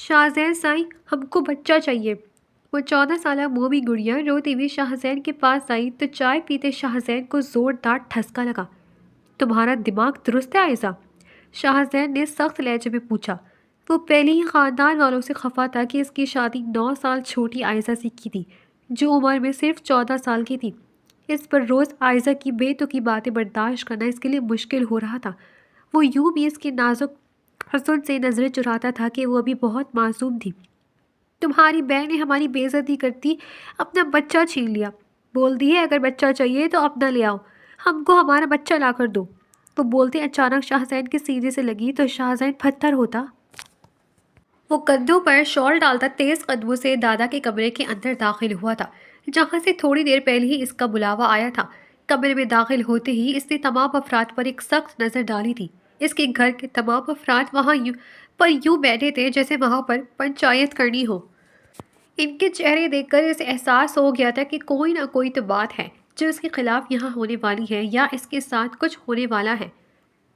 شاہزین سائیں، ہم کو بچہ چاہیے۔ وہ 14 سالہ مومی گڑیا روتی ہوئی شاہزین کے پاس آئی تو چائے پیتے شاہزین کو زوردار ٹھسکا لگا۔ تمہارا دماغ درست ہے عائزہ؟ شاہزین نے سخت لہجے میں پوچھا۔ وہ پہلے ہی خاندان والوں سے خفا تھا کہ اس کی شادی 9 سال چھوٹی عائزہ سے کی تھی، جو عمر میں صرف 14 سال کی تھی۔ اس پر روز عائزہ کی بے تکی باتیں برداشت کرنا اس کے لیے مشکل ہو رہا تھا۔ وہ یوں بھی اس کے نازک حسن سے نظریں چراتا تھا کہ وہ ابھی بہت معصوم تھی۔ تمہاری بہن نے ہماری بے عزتی کرتی اپنا بچہ چھین لیا۔ بول دی ہے اگر بچہ چاہیے تو اپنا لے آؤ، ہم کو ہمارا بچہ لا کر دو۔ وہ بولتے اچانک شاہزین کے سینے سے لگی تو شاہزین پتھر ہوتا۔ وہ کندھوں پر شال ڈالتا تیز قدموں سے دادا کے کمرے کے اندر داخل ہوا تھا، جہاں سے تھوڑی دیر پہلے ہی اس کا بلاوا آیا تھا۔ کمرے میں داخل ہوتے ہی اس نے تمام افراد پر ایک سخت نظر ڈالی تھی۔ اس کے گھر کے تمام افراد وہاں یوں بیٹھے تھے جیسے وہاں پر پنچایت کرنی ہو۔ ان کے چہرے دیکھ کر اسے احساس ہو گیا تھا کہ کوئی نہ کوئی تو بات ہے جو اس کے خلاف یہاں ہونے والی ہے یا اس کے ساتھ کچھ ہونے والا ہے۔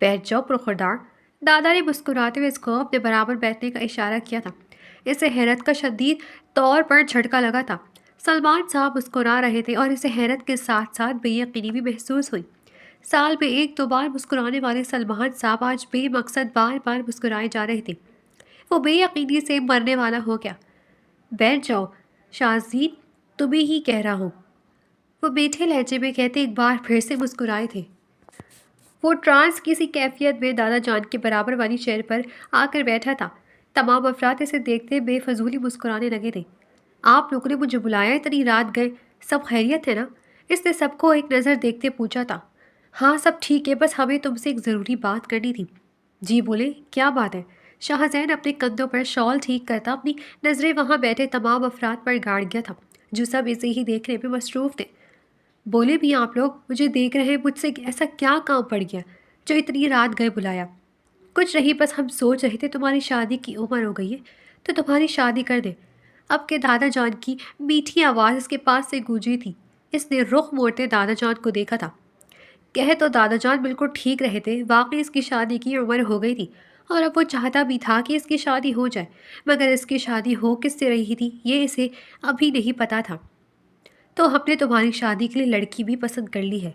بیٹھ جاؤ پرخوردار۔ دادا نے مسکراتے ہوئے اس کو اپنے برابر بیٹھنے کا اشارہ کیا تھا۔ اسے حیرت کا شدید طور پر جھٹکا لگا تھا۔ سلمان صاحب مسکرا رہے تھے اور اسے حیرت کے ساتھ ساتھ بے یقینی بھی محسوس ہوئی۔ سال میں 1-2 بار مسکرانے والے سلمان صاحب آج بے مقصد بار بار مسکرائے جا رہے تھے۔ وہ بے یقینی سے مرنے والا ہو گیا۔ بیٹھ جاؤ شاہزین، تمہیں ہی کہہ رہا ہوں، وہ میٹھے لہجے میں کہتے ایک بار پھر سے مسکرائے تھے۔ وہ ٹرانس کسی کیفیت میں دادا جان کے برابر والی چیئر پر آ کر بیٹھا تھا۔ تمام افراد اسے دیکھتے بے فضولی مسکرانے لگے تھے۔ آپ لوگوں نے مجھے بلایا، اتنی رات گئے، سب خیریت ہے نا؟ اس نے سب کو ایک نظر دیکھتے پوچھا تھا۔ ہاں سب ٹھیک ہے، بس ہمیں تم سے ایک ضروری بات کرنی تھی۔ جی بولے، کیا بات ہے؟ شاہزین اپنے کندھوں پر شال ٹھیک کرتا اپنی نظریں وہاں بیٹھے تمام افراد پر گاڑ گیا تھا، جو سب اسے ہی دیکھنے میں مصروف تھے۔ بولے بھی آپ لوگ مجھے دیکھ رہے ہیں، مجھ سے ایسا کیا کام پڑ گیا جو اتنی رات گئے بلایا؟ کچھ نہیں، بس ہم سوچ رہے تھے تمہاری شادی کی عمر ہو گئی ہے تو تمہاری شادی کر دیں۔ اب کے دادا جان کی میٹھی آواز اس کے پاس سے گونجی تھی۔ اس نے رخ موڑتے دادا جان کو دیکھا تھا۔ کہے تو دادا جان بالکل ٹھیک رہے تھے، واقعی اس کی شادی کی عمر ہو گئی تھی اور اب وہ چاہتا بھی تھا کہ اس کی شادی ہو جائے، مگر اس کی شادی ہو کس سے رہی تھی یہ اسے ابھی نہیں پتا تھا۔ تو ہم نے تمہاری شادی کے لیے لڑکی بھی پسند کر لی ہے۔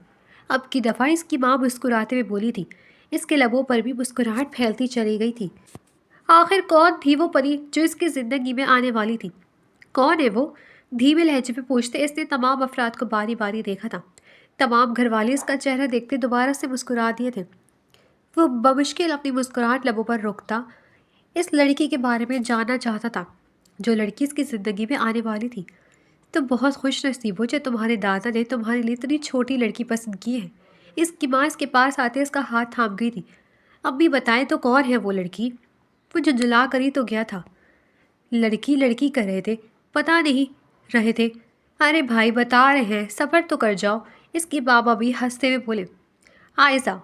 اب کی دفعہ اس کی ماں مسکراتے ہوئے بولی تھی۔ اس کے لبوں پر بھی مسکراہٹ پھیلتی چلی گئی تھی۔ آخر کون تھی وہ پری جو اس کی زندگی میں آنے والی تھی؟ کون ہے وہ؟ دھیمے لہجے میں پوچھتے اس نے تمام افراد کو باری باری دیکھا تھا۔ تمام گھر والے اس کا چہرہ دیکھتے دوبارہ سے مسکرا دیے تھے۔ وہ بمشکل اپنی مسکراہٹ لبوں پر روکتا اس لڑکی کے بارے میں جاننا چاہتا تھا جو لڑکی اس کی زندگی میں آنے والی تھی۔ تم بہت خوش نصیب ہو جو تمہارے دادا نے تمہارے لیے اتنی چھوٹی لڑکی پسند کی ہے۔ اس کی ماں اس کے پاس آتے اس کا ہاتھ تھام گئی تھی۔ امی بتائیں تو کون ہے وہ لڑکی؟ وہ جو جلا کر ہی تو گیا تھا۔ لڑکی کر رہے تھے، پتہ نہیں رہے تھے۔ ارے بھائی بتا رہے ہیں، صبر تو کر جاؤ۔ اس کے بابا بھی ہنستے ہوئے بولے۔ عائزہ،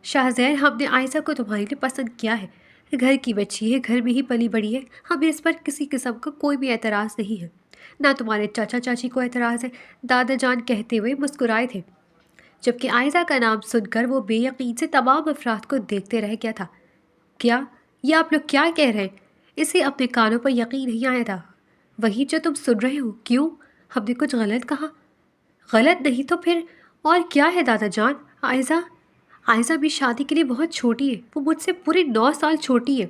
شاہزین ہم نے عائزہ کو تمہارے لیے پسند کیا ہے۔ گھر کی بچی ہے، گھر میں ہی پلی بڑی ہے، ہمیں اس پر کسی قسم کا کوئی بھی اعتراض نہیں ہے، نہ تمہارے چاچا چاچی کو اعتراض ہے، دادا جان کہتے ہوئے مسکرائے تھے، جبکہ عائزہ کا نام سن کر وہ بے یقین سے تمام افراد کو دیکھتے رہ گیا تھا۔ کیا یہ آپ لوگ کیا کہہ رہے ہیں؟ اسے اپنے کانوں پر یقین نہیں آیا تھا۔ وہی جو تم سن رہے ہو، کیوں؟ ہم نے کچھ غلط کہا؟ غلط نہیں تو پھر اور کیا ہے دادا جان؟ عائزہ بھی شادی کے لیے بہت چھوٹی ہے، وہ مجھ سے پورے 9 سال چھوٹی ہے۔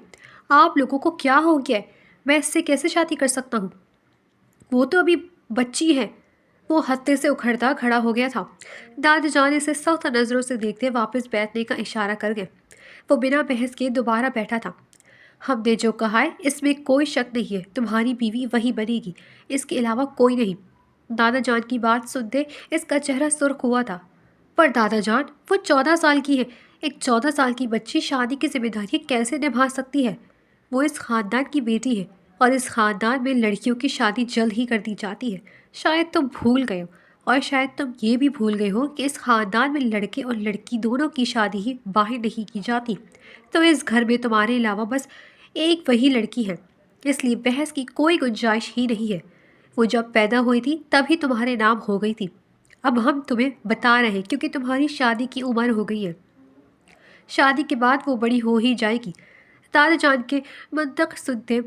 آپ لوگوں کو کیا ہو گیا ہے؟ میں اس سے کیسے شادی کر سکتا ہوں؟ وہ تو ابھی بچی ہے۔ وہ ہتے سے اکھڑتا کھڑا ہو گیا تھا۔ دادا جان اسے سخت نظروں سے دیکھتے واپس بیٹھنے کا اشارہ کر گئے۔ وہ بنا بحث کے دوبارہ بیٹھا تھا۔ ہم نے جو کہا ہے اس میں کوئی شک نہیں ہے، تمہاری بیوی وہی بنے گی، اس کے علاوہ کوئی نہیں۔ دادا جان کی بات سنتے اس کا چہرہ سرخ ہوا تھا۔ پر دادا جان، وہ 14 سال کی ہے، ایک 14 سال کی بچی شادی کی ذمہ داری کیسے نبھا سکتی ہے؟ وہ اس خاندان کی بیٹی ہے اور اس خاندان میں لڑکیوں کی شادی جلد ہی کر دی جاتی ہے۔ شاید تم بھول گئے ہو، اور شاید تم یہ بھی بھول گئے ہو کہ اس خاندان میں لڑکے اور لڑکی دونوں کی شادی ہی باہر نہیں کی جاتی۔ تو اس گھر میں تمہارے علاوہ بس ایک وہی لڑکی ہے، اس لیے بحث کی کوئی گنجائش ہی نہیں ہے۔ وہ جب پیدا ہوئی تھی تبھی تمہارے نام ہو گئی تھی۔ اب ہم تمہیں بتا رہے ہیں کیونکہ تمہاری شادی کی عمر ہو گئی ہے، شادی کے بعد وہ بڑی ہو ہی جائے گی۔ دادا جان کے منطق سنتے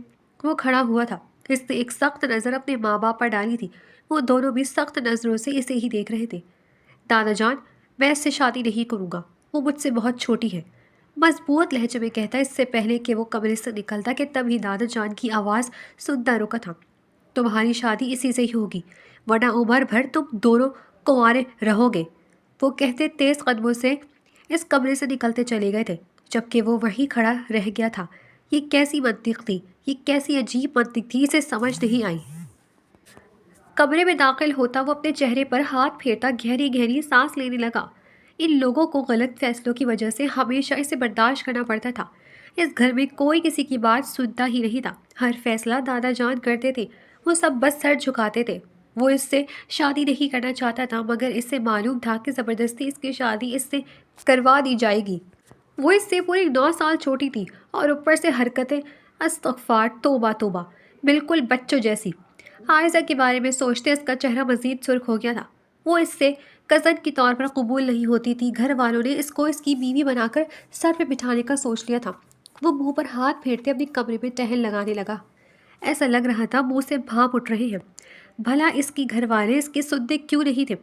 وہ کھڑا ہوا تھا، اس نے ایک سخت نظر اپنے ماں باپ پر ڈالی تھی۔ وہ دونوں بھی سخت نظروں سے اسے ہی دیکھ رہے تھے۔ دادا جان، میں اس سے شادی نہیں کروں گا، وہ مجھ سے بہت چھوٹی ہے، مضبوط لہجے میں کہتا اس سے پہلے کہ وہ کمرے سے نکلتا کہ تبھی دادا جان کی آواز سنتا رکا تھا۔ تمہاری شادی اسی سے ہی ہوگی، ورنہ عمر بھر تم دونوں کنوارے رہو گے، وہ کہتے تیز قدموں سے اس کمرے سے نکلتے چلے گئے تھے، جبکہ وہ وہیں کھڑا رہ گیا تھا۔ یہ کیسی منطق تھی، یہ کیسی عجیب منطق تھی، اسے سمجھ نہیں آئی۔ کمرے میں داخل ہوتا وہ اپنے چہرے پر ہاتھ پھیرتا گہری گہری سانس لینے لگا۔ ان لوگوں کو غلط فیصلوں کی وجہ سے ہمیشہ اسے برداشت کرنا پڑتا تھا۔ اس گھر میں کوئی کسی کی بات سنتا ہی نہیں تھا، ہر فیصلہ دادا جان کرتے تھے، وہ سب بس سر جھکاتے تھے۔ وہ اس سے شادی نہیں کرنا چاہتا تھا، مگر اسے معلوم تھا کہ زبردستی اس کی شادی اس سے کروا دی جائے گی۔ وہ اس سے پوری 9 سال چھوٹی تھی، اور اوپر سے حرکتیں استغفار توبہ توبہ، بالکل بچوں جیسی۔ عائزہ کے بارے میں سوچتے اس کا چہرہ مزید سرخ ہو گیا تھا۔ وہ اس سے کزن کے طور پر قبول نہیں ہوتی تھی، گھر والوں نے اس کو اس کی بیوی بنا کر سر پہ بٹھانے کا سوچ لیا تھا۔ وہ منہ پر ہاتھ پھیرتے اپنے کمرے میں ٹہل لگانے لگا۔ ایسا لگ رہا تھا منہ سے بھاپ اٹھ رہے ہیں۔ بھلا اس کی گھر والے اس کی سنتے کیوں نہیں تھے؟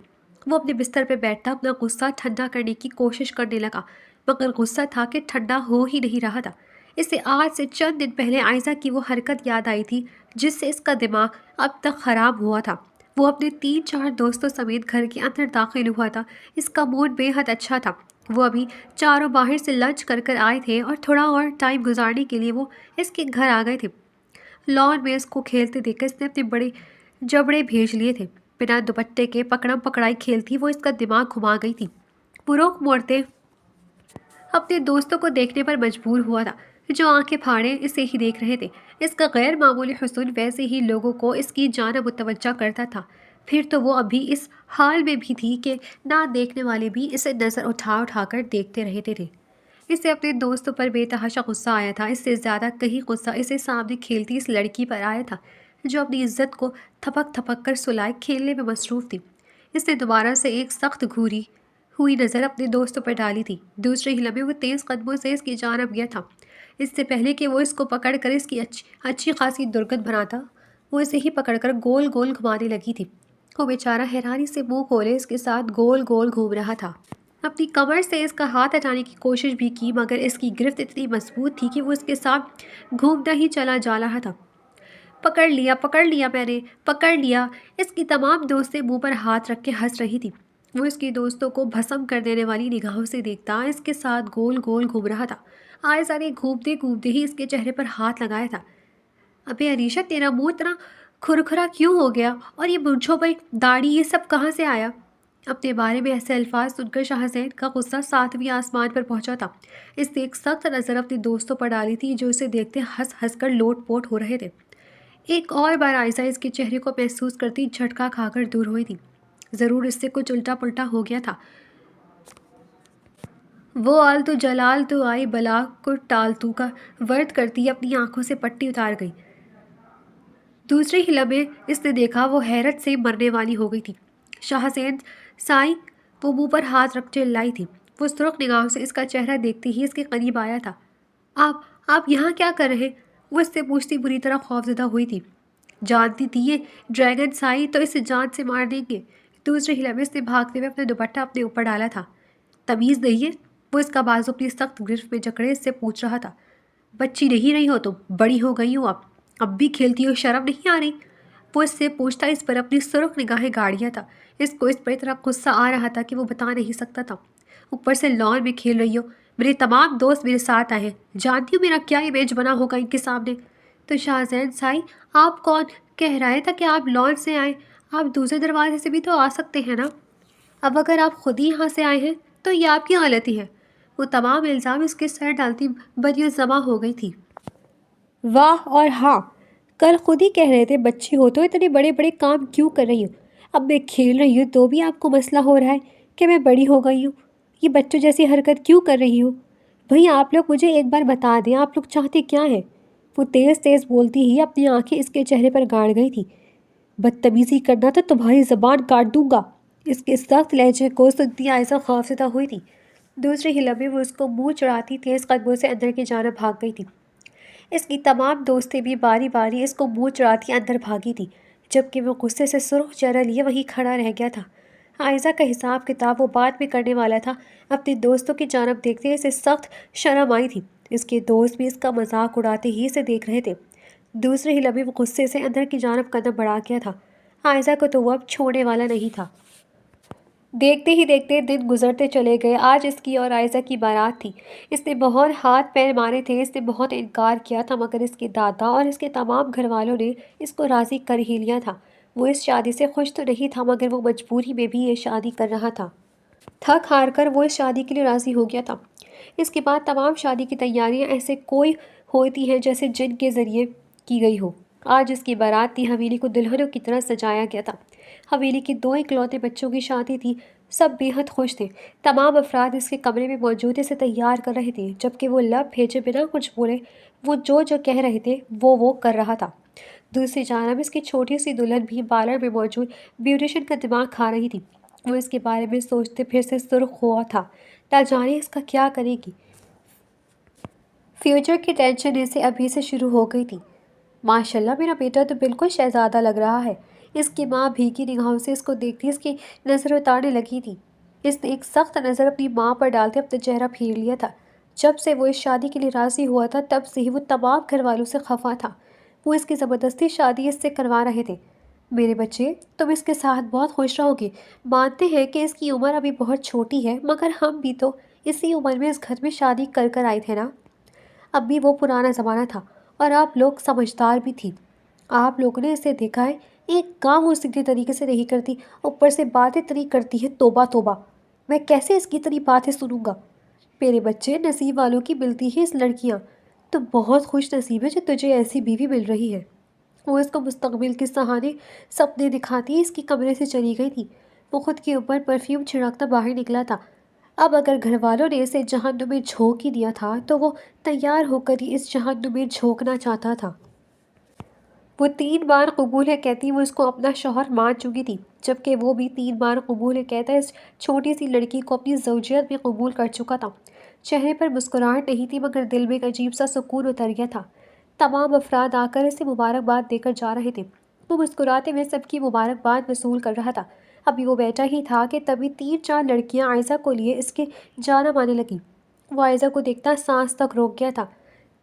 وہ اپنے بستر پہ بیٹھتا اپنا غصہ ٹھنڈا کرنے کی کوشش کرنے لگا، مگر غصہ تھا کہ ٹھنڈا ہو ہی نہیں رہا تھا۔ اسے آج سے چند دن پہلے عائزہ کی وہ حرکت یاد آئی تھی جس سے اس کا دماغ اب تک خراب ہوا تھا۔ وہ اپنے 3-4 دوستوں سمیت گھر کے اندر داخل ہوا تھا۔ اس کا موڈ بے حد اچھا تھا۔ وہ ابھی چاروں باہر سے لنچ کر کر آئے تھے اور تھوڑا اور ٹائم گزارنے کے لیے وہ اس کے گھر آ گئے تھے۔ لان میں اس کو کھیلتے دیکھ کر اس نے اپنے بڑے جبڑے بھیج لیے تھے۔ بنا دوپٹے کے پکڑم پکڑائی کھیلتی وہ اس کا دماغ گھما گئی تھی۔ وہ رخ موڑتے اپنے دوستوں کو دیکھنے پر مجبور ہوا تھا، جو آنکھیں پھاڑے اسے ہی دیکھ رہے تھے۔ اس کا غیر معمولی حسن ویسے ہی لوگوں کو اس کی جانب متوجہ کرتا تھا۔ پھر تو وہ ابھی اس حال میں بھی تھی کہ نہ دیکھنے والے بھی اسے نظر اٹھا اٹھا کر دیکھتے رہتے تھے۔ اسے اپنے دوستوں پر بے تحاشا غصہ آیا تھا۔ اس سے زیادہ کہیں غصہ اسے سامنے کھیلتی اس لڑکی پر آیا تھا جو اپنی عزت کو تھپک تھپک کر سلائے کھیلنے میں مصروف تھی۔ اس نے دوبارہ سے ایک سخت گھوری ہوئی نظر اپنے دوستوں پر ڈالی تھی۔ دوسرے ہی لمحے وہ تیز قدموں سے اس کی جانب گیا تھا۔ اس سے پہلے کہ وہ اس کو پکڑ کر اس کی اچھی خاصی درگت بناتا، وہ اسے ہی پکڑ کر گول گول گھمانے لگی تھی۔ وہ بیچارہ حیرانی سے منہ کھولے اس کے ساتھ گول گول گھوم رہا تھا۔ اپنی کمر سے اس کا ہاتھ ہٹانے کی کوشش بھی کی، مگر اس کی گرفت اتنی مضبوط تھی کہ وہ اس کے ساتھ گھومتا ہی چلا جا رہا تھا۔ پکڑ لیا میں نے، پکڑ لیا۔ اس کی تمام دوستیں منہ پر ہاتھ رکھ کے ہنس رہی تھی۔ وہ اس کی دوستوں کو بھسم کر دینے والی نگاہوں سے دیکھتا اس کے ساتھ گول گول گھوم رہا تھا۔ عائزہ نے گھومتے گھومتے ہی اس کے چہرے پر ہاتھ لگایا تھا۔ ابے عریشہ، تیرا منہ اتنا کھرکھرا کیوں ہو گیا؟ اور یہ مونچھوں پر داڑھی، یہ سب کہاں سے آیا؟ اپنے بارے میں ایسے الفاظ سن کر شاہ زین کا غصہ 7ویں آسمان پر پہنچا تھا۔ اس نے ایک سخت نظر اپنے دوستوں پر ڈالی تھی جو اسے دیکھتے ہنس ہنس کر لوٹ پوٹ ہو رہے تھے۔ ایک اور بار عائزہ اس کے چہرے کو محسوس کرتی جھٹکا کھا کر دور ہوئی تھی۔ ضرور اس سے کچھ الٹا پلٹا ہو گیا تھا۔ وہ آلتو جلال تو آئی بلا کو ٹالتو کا ورد کرتی اپنی آنکھوں سے پٹی اتار گئی۔ دوسرے ہی لمحے اس نے دیکھا وہ حیرت سے مرنے والی ہو گئی تھی۔ شاہ زین سائی، وہ منہ پر ہاتھ رکھ چلائی تھی۔ وہ سرخ نگاہوں سے اس کا چہرہ دیکھتے ہی اس کے قریب آیا تھا۔ آپ یہاں کیا کر رہے؟ وہ اس سے پوچھتی بری طرح خوفزدہ ہوئی تھی۔ جانتی تھی یہ ڈریگن سائی تو اسے جان سے مار دیں گے۔ دوسرے ہی لمحے اس نے بھاگتے ہوئے اپنا دوپٹہ اپنے اوپر ڈالا تھا۔ تمیز نہیں ہے؟ وہ اس کا بازو اپنی سخت گرفت میں جکڑے اس سے پوچھ رہا تھا۔ بچی نہیں رہی ہو تم، بڑی ہو گئی ہو اب بھی کھیلتی ہو، شرم نہیں آ رہی؟ وہ اس سے پوچھتا اس پر اپنی سرخ نگاہیں گاڑیا تھا۔ اس کو اس پر اتنا غصہ آ رہا تھا کہ وہ بتا نہیں سکتا تھا۔ اوپر سے لان میں کھیل رہی ہو، میرے تمام دوست میرے ساتھ آئے ہیں، جانتی ہو میرا کیا امیج بنا ہوگا ان کے سامنے؟ تو شاہ زین سائی، آپ کون کہہ رہا تھا کہ آپ لان سے آئیں؟ آپ دوسرے دروازے سے بھی تو آ سکتے ہیں نا۔ اب اگر آپ خود ہی یہاں سے آئے ہیں تو یہ آپ کی غلطی ہے۔ وہ تمام الزام اس کے سر ڈالتی بدیو جمع ہو گئی تھی۔ واہ اور ہاں، کل خود ہی کہہ رہے تھے بچی ہو تو اتنے بڑے بڑے کام کیوں کر رہی ہوں؟ اب میں کھیل رہی ہوں تو بھی آپ کو مسئلہ ہو رہا ہے کہ میں بڑی ہو گئی ہوں؟ یہ بچوں جیسی حرکت کیوں کر رہی ہوں؟ بھئی آپ لوگ مجھے ایک بار بتا دیں، آپ لوگ چاہتے کیا ہیں؟ وہ تیز تیز بولتی ہی اپنی آنکھیں اس کے چہرے پر گاڑ گئی تھی۔ بدتمیزی کرنا تو تمہاری زبان کاٹ دوں گا۔ اس کے سخت لہجے کو سنتی عائزہ خوفزدہ ہوئی تھی۔ دوسرے ہی لمحے وہ اس کو منہ چڑھاتی تیز قدموں سے اندر کی جانب بھاگ گئی تھی۔ اس کی تمام دوستیں بھی باری باری اس کو منہ چڑھاتی اندر بھاگی تھی، جبکہ وہ غصے سے سرخ چہرہ لیے وہیں کھڑا رہ گیا تھا۔ عائزہ کا حساب کتاب وہ بعد میں کرنے والا تھا، اپنے دوستوں کی جانب دیکھتے اسے سخت شرم آئی تھی۔ اس کے دوست بھی اس کا مذاق اڑاتے ہی اسے دیکھ رہے تھے۔ دوسرے ہی لمحے وہ غصے سے اندر کی جانب قدم بڑھا گیا تھا۔ عائزہ کو تو وہ اب چھوڑنے والا نہیں تھا۔ دیکھتے ہی دیکھتے دن گزرتے چلے گئے۔ آج اس کی اور عائزہ کی بارات تھی۔ اس نے بہت ہاتھ پیر مارے تھے، اس نے بہت انکار کیا تھا، مگر اس کے دادا اور اس کے تمام گھر والوں نے اس کو راضی کر ہی لیا تھا۔ وہ اس شادی سے خوش تو نہیں تھا، مگر وہ مجبوری میں بھی یہ شادی کر رہا تھا۔ تھک ہار کر وہ اس شادی کے لیے راضی ہو گیا تھا۔ اس کے بعد تمام شادی کی تیاریاں ایسے کوئی ہوتی ہیں جیسے جن کے ذریعے کی گئی ہو۔ آج اس کی بارات تھی، حویلی کو دلہنوں کی طرح سجایا گیا تھا۔ حویلی کے 2 اکلوتے بچوں کی شادی تھی، سب بے حد خوش تھے۔ تمام افراد اس کے کمرے میں موجود اسے تیار کر رہے تھے، جبکہ وہ لب بھیجے بنا کچھ بولے وہ جو کہہ رہے تھے وہ کر رہا تھا۔ دوسری جانب اس کی چھوٹی سی دلہن بھی پارلر میں موجود بیوٹیشین کا دماغ کھا رہی تھی۔ وہ اس کے بارے میں سوچتے پھر سے سرخ ہوا تھا، نہ جانے اس کا کیا کرے گی۔ فیوچر کی ٹینشن اسے ابھی سے شروع ہو گئی تھی۔ ماشاءاللہ میرا بیٹا تو بالکل شہزادہ لگ رہا ہے۔ اس کی ماں بھیگی نگاہوں سے اس کو دیکھتی اس کی نظر اتارنے لگی تھی۔ اس نے ایک سخت نظر اپنی ماں پر ڈالتے اپنا چہرہ پھیر لیا تھا۔ جب سے وہ اس شادی کے لیے راضی ہوا تھا تب سے ہی وہ تمام گھر والوں سے خفا تھا۔ وہ اس کی زبردستی شادی اس سے کروا رہے تھے۔ میرے بچے، تم اس کے ساتھ بہت خوش رہو گے۔ مانتے ہیں کہ اس کی عمر ابھی بہت چھوٹی ہے، مگر ہم بھی تو اسی عمر میں اس گھر میں شادی کر آئے تھے نا۔ اب بھی وہ پرانا زمانہ تھا اور آپ لوگ سمجھدار بھی تھی۔ آپ لوگوں نے اسے دیکھا ہے، ایک کام وہ سیدھے طریقے سے نہیں کرتی، اوپر سے باتیں اتنی کرتی ہے، توبہ توبہ۔ میں کیسے اس کی اتنی باتیں سنوں گا؟ میرے بچے، نصیب والوں کی ملتی ہیں اس لڑکیاں۔ تو بہت خوش نصیب ہے جو تجھے ایسی بیوی مل رہی ہے۔ وہ اس کو مستقبل کے سہانے سپنے دکھاتی اس کے کمرے سے چلی گئی تھی۔ وہ خود کے اوپر پرفیوم چھڑکتا باہر نکلا تھا۔ اب اگر گھر والوں نے اسے جہنم میں جھونک ہی دیا تھا تو وہ تیار ہو کر ہی اس جہنم میں جھونکنا چاہتا تھا۔ وہ 3 بار قبول ہے کہتی وہ اس کو اپنا شوہر مان چکی تھی، جبکہ وہ بھی 3 بار قبول ہے کہتا اس چھوٹی سی لڑکی کو اپنی زوجیت میں قبول کر چکا تھا۔ چہرے پر مسکراہٹ نہیں تھی، مگر دل میں ایک عجیب سا سکون اتر گیا تھا۔ تمام افراد آ کر اسے مبارکباد دے کر جا رہے تھے۔ وہ مسکراتے ہوئے سب کی مبارکباد وصول کر رہا تھا۔ ابھی وہ بیٹھا ہی تھا کہ تبھی 3-4 لڑکیاں عائزہ کو لیے اس کے جانب آنے لگیں۔ وہ عائزہ کو دیکھتا سانس تک روک گیا تھا۔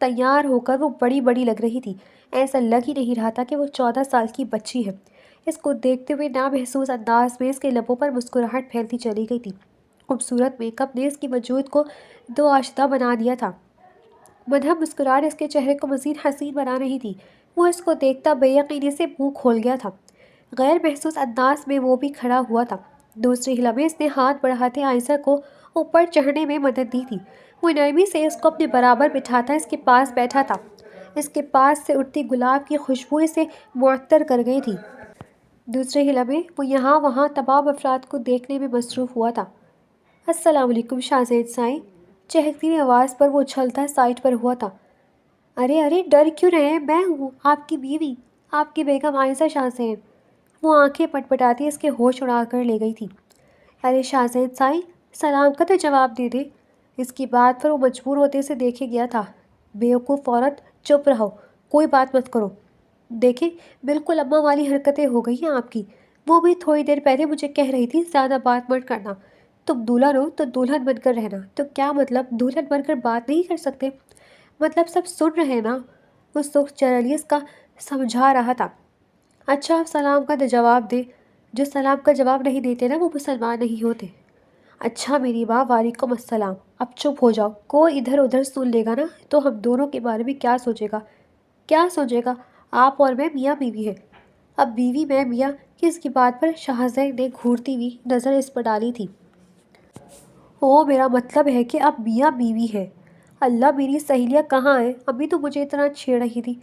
تیار ہو کر وہ بڑی بڑی لگ رہی تھی، ایسا لگ ہی نہیں رہا تھا کہ وہ 14 سال کی بچی ہے۔ اس کو دیکھتے ہوئے نامحسوس انداز میں اس کے لبوں پر مسکراہٹ پھیلتی چلی گئی تھی۔ خوبصورت میک اپ نے اس کی وجود کو دو آشدہ بنا دیا تھا۔ مدھم مسکراہٹ اس کے چہرے کو مزید حسین بنا رہی تھی۔ وہ اس کو دیکھتا بے یقینی سے منہ کھول گیا تھا۔ غیر محسوس انداز میں وہ بھی کھڑا ہوا تھا۔ دوسرے ہی لمحے اس نے ہاتھ بڑھاتے عائزہ کو اوپر چڑھنے میں مدد دی تھی۔ وہ نرمی سے اس کو اپنے برابر بٹھاتا اس کے پاس بیٹھا تھا۔ اس کے پاس سے اٹھتی گلاب کی خوشبو اسے معطر کر گئی تھی۔ دوسرے ہی لمحے وہ یہاں وہاں تمام افراد کو دیکھنے میں مصروف ہوا تھا۔ السلام علیکم شاہزید سائیں، چہکتی ہوئی آواز پر وہ اچھلتا سائٹ پر ہوا تھا۔ ارے ڈر کیوں رہے ہیں؟ میں ہوں آپ کی بیوی، آپ کی بیگم عائزہ شاہزین۔ وہ آنکھیں پٹپٹاتی اس کے ہوش اڑا کر لے گئی تھی۔ ارے شاہزید سائیں، سلام کا تو جواب دے دے۔ اس کی بات پر وہ مجبور ہوتے اسے دیکھے گیا تھا۔ بیوقوف عورت، چپ رہو، کوئی بات مت کرو۔ دیکھیں، بالکل اماں والی حرکتیں ہو گئی ہیں آپ کی۔ وہ بھی تھوڑی دیر پہلے مجھے کہہ رہی تھی زیادہ بات مت کرنا، تم دلہن ہو تو دلہن بن کر رہنا۔ تو کیا مطلب دلہن بن کر بات نہیں کر سکتے؟ مطلب سب سن رہے ہیں نا؟ وہ سرخ چہرہ لیے اس کا سمجھا رہا تھا۔ اچھا، آپ سلام کا جواب دیں۔ جو سلام کا جواب نہیں دیتے نا وہ مسلمان نہیں ہوتے۔ اچھا میری ماں، وعلیکم السلام۔ اب چپ ہو جاؤ، کوئی ادھر ادھر سن لے گا نا تو ہم دونوں کے بارے میں کیا سوچے گا؟ کیا سوچے گا؟ آپ اور میں میاں بیوی ہیں۔ اب بیوی میں میاں کس کی بات پر شاہزادے نے گھورتی ہوئی نظر اس پر ڈالی تھی۔ او، میرا مطلب ہے کہ اب میاں بیوی ہے۔ اللہ، میری سہیلیاں کہاں ہیں؟ ابھی تو مجھے اتنا چھیڑ رہی تھی،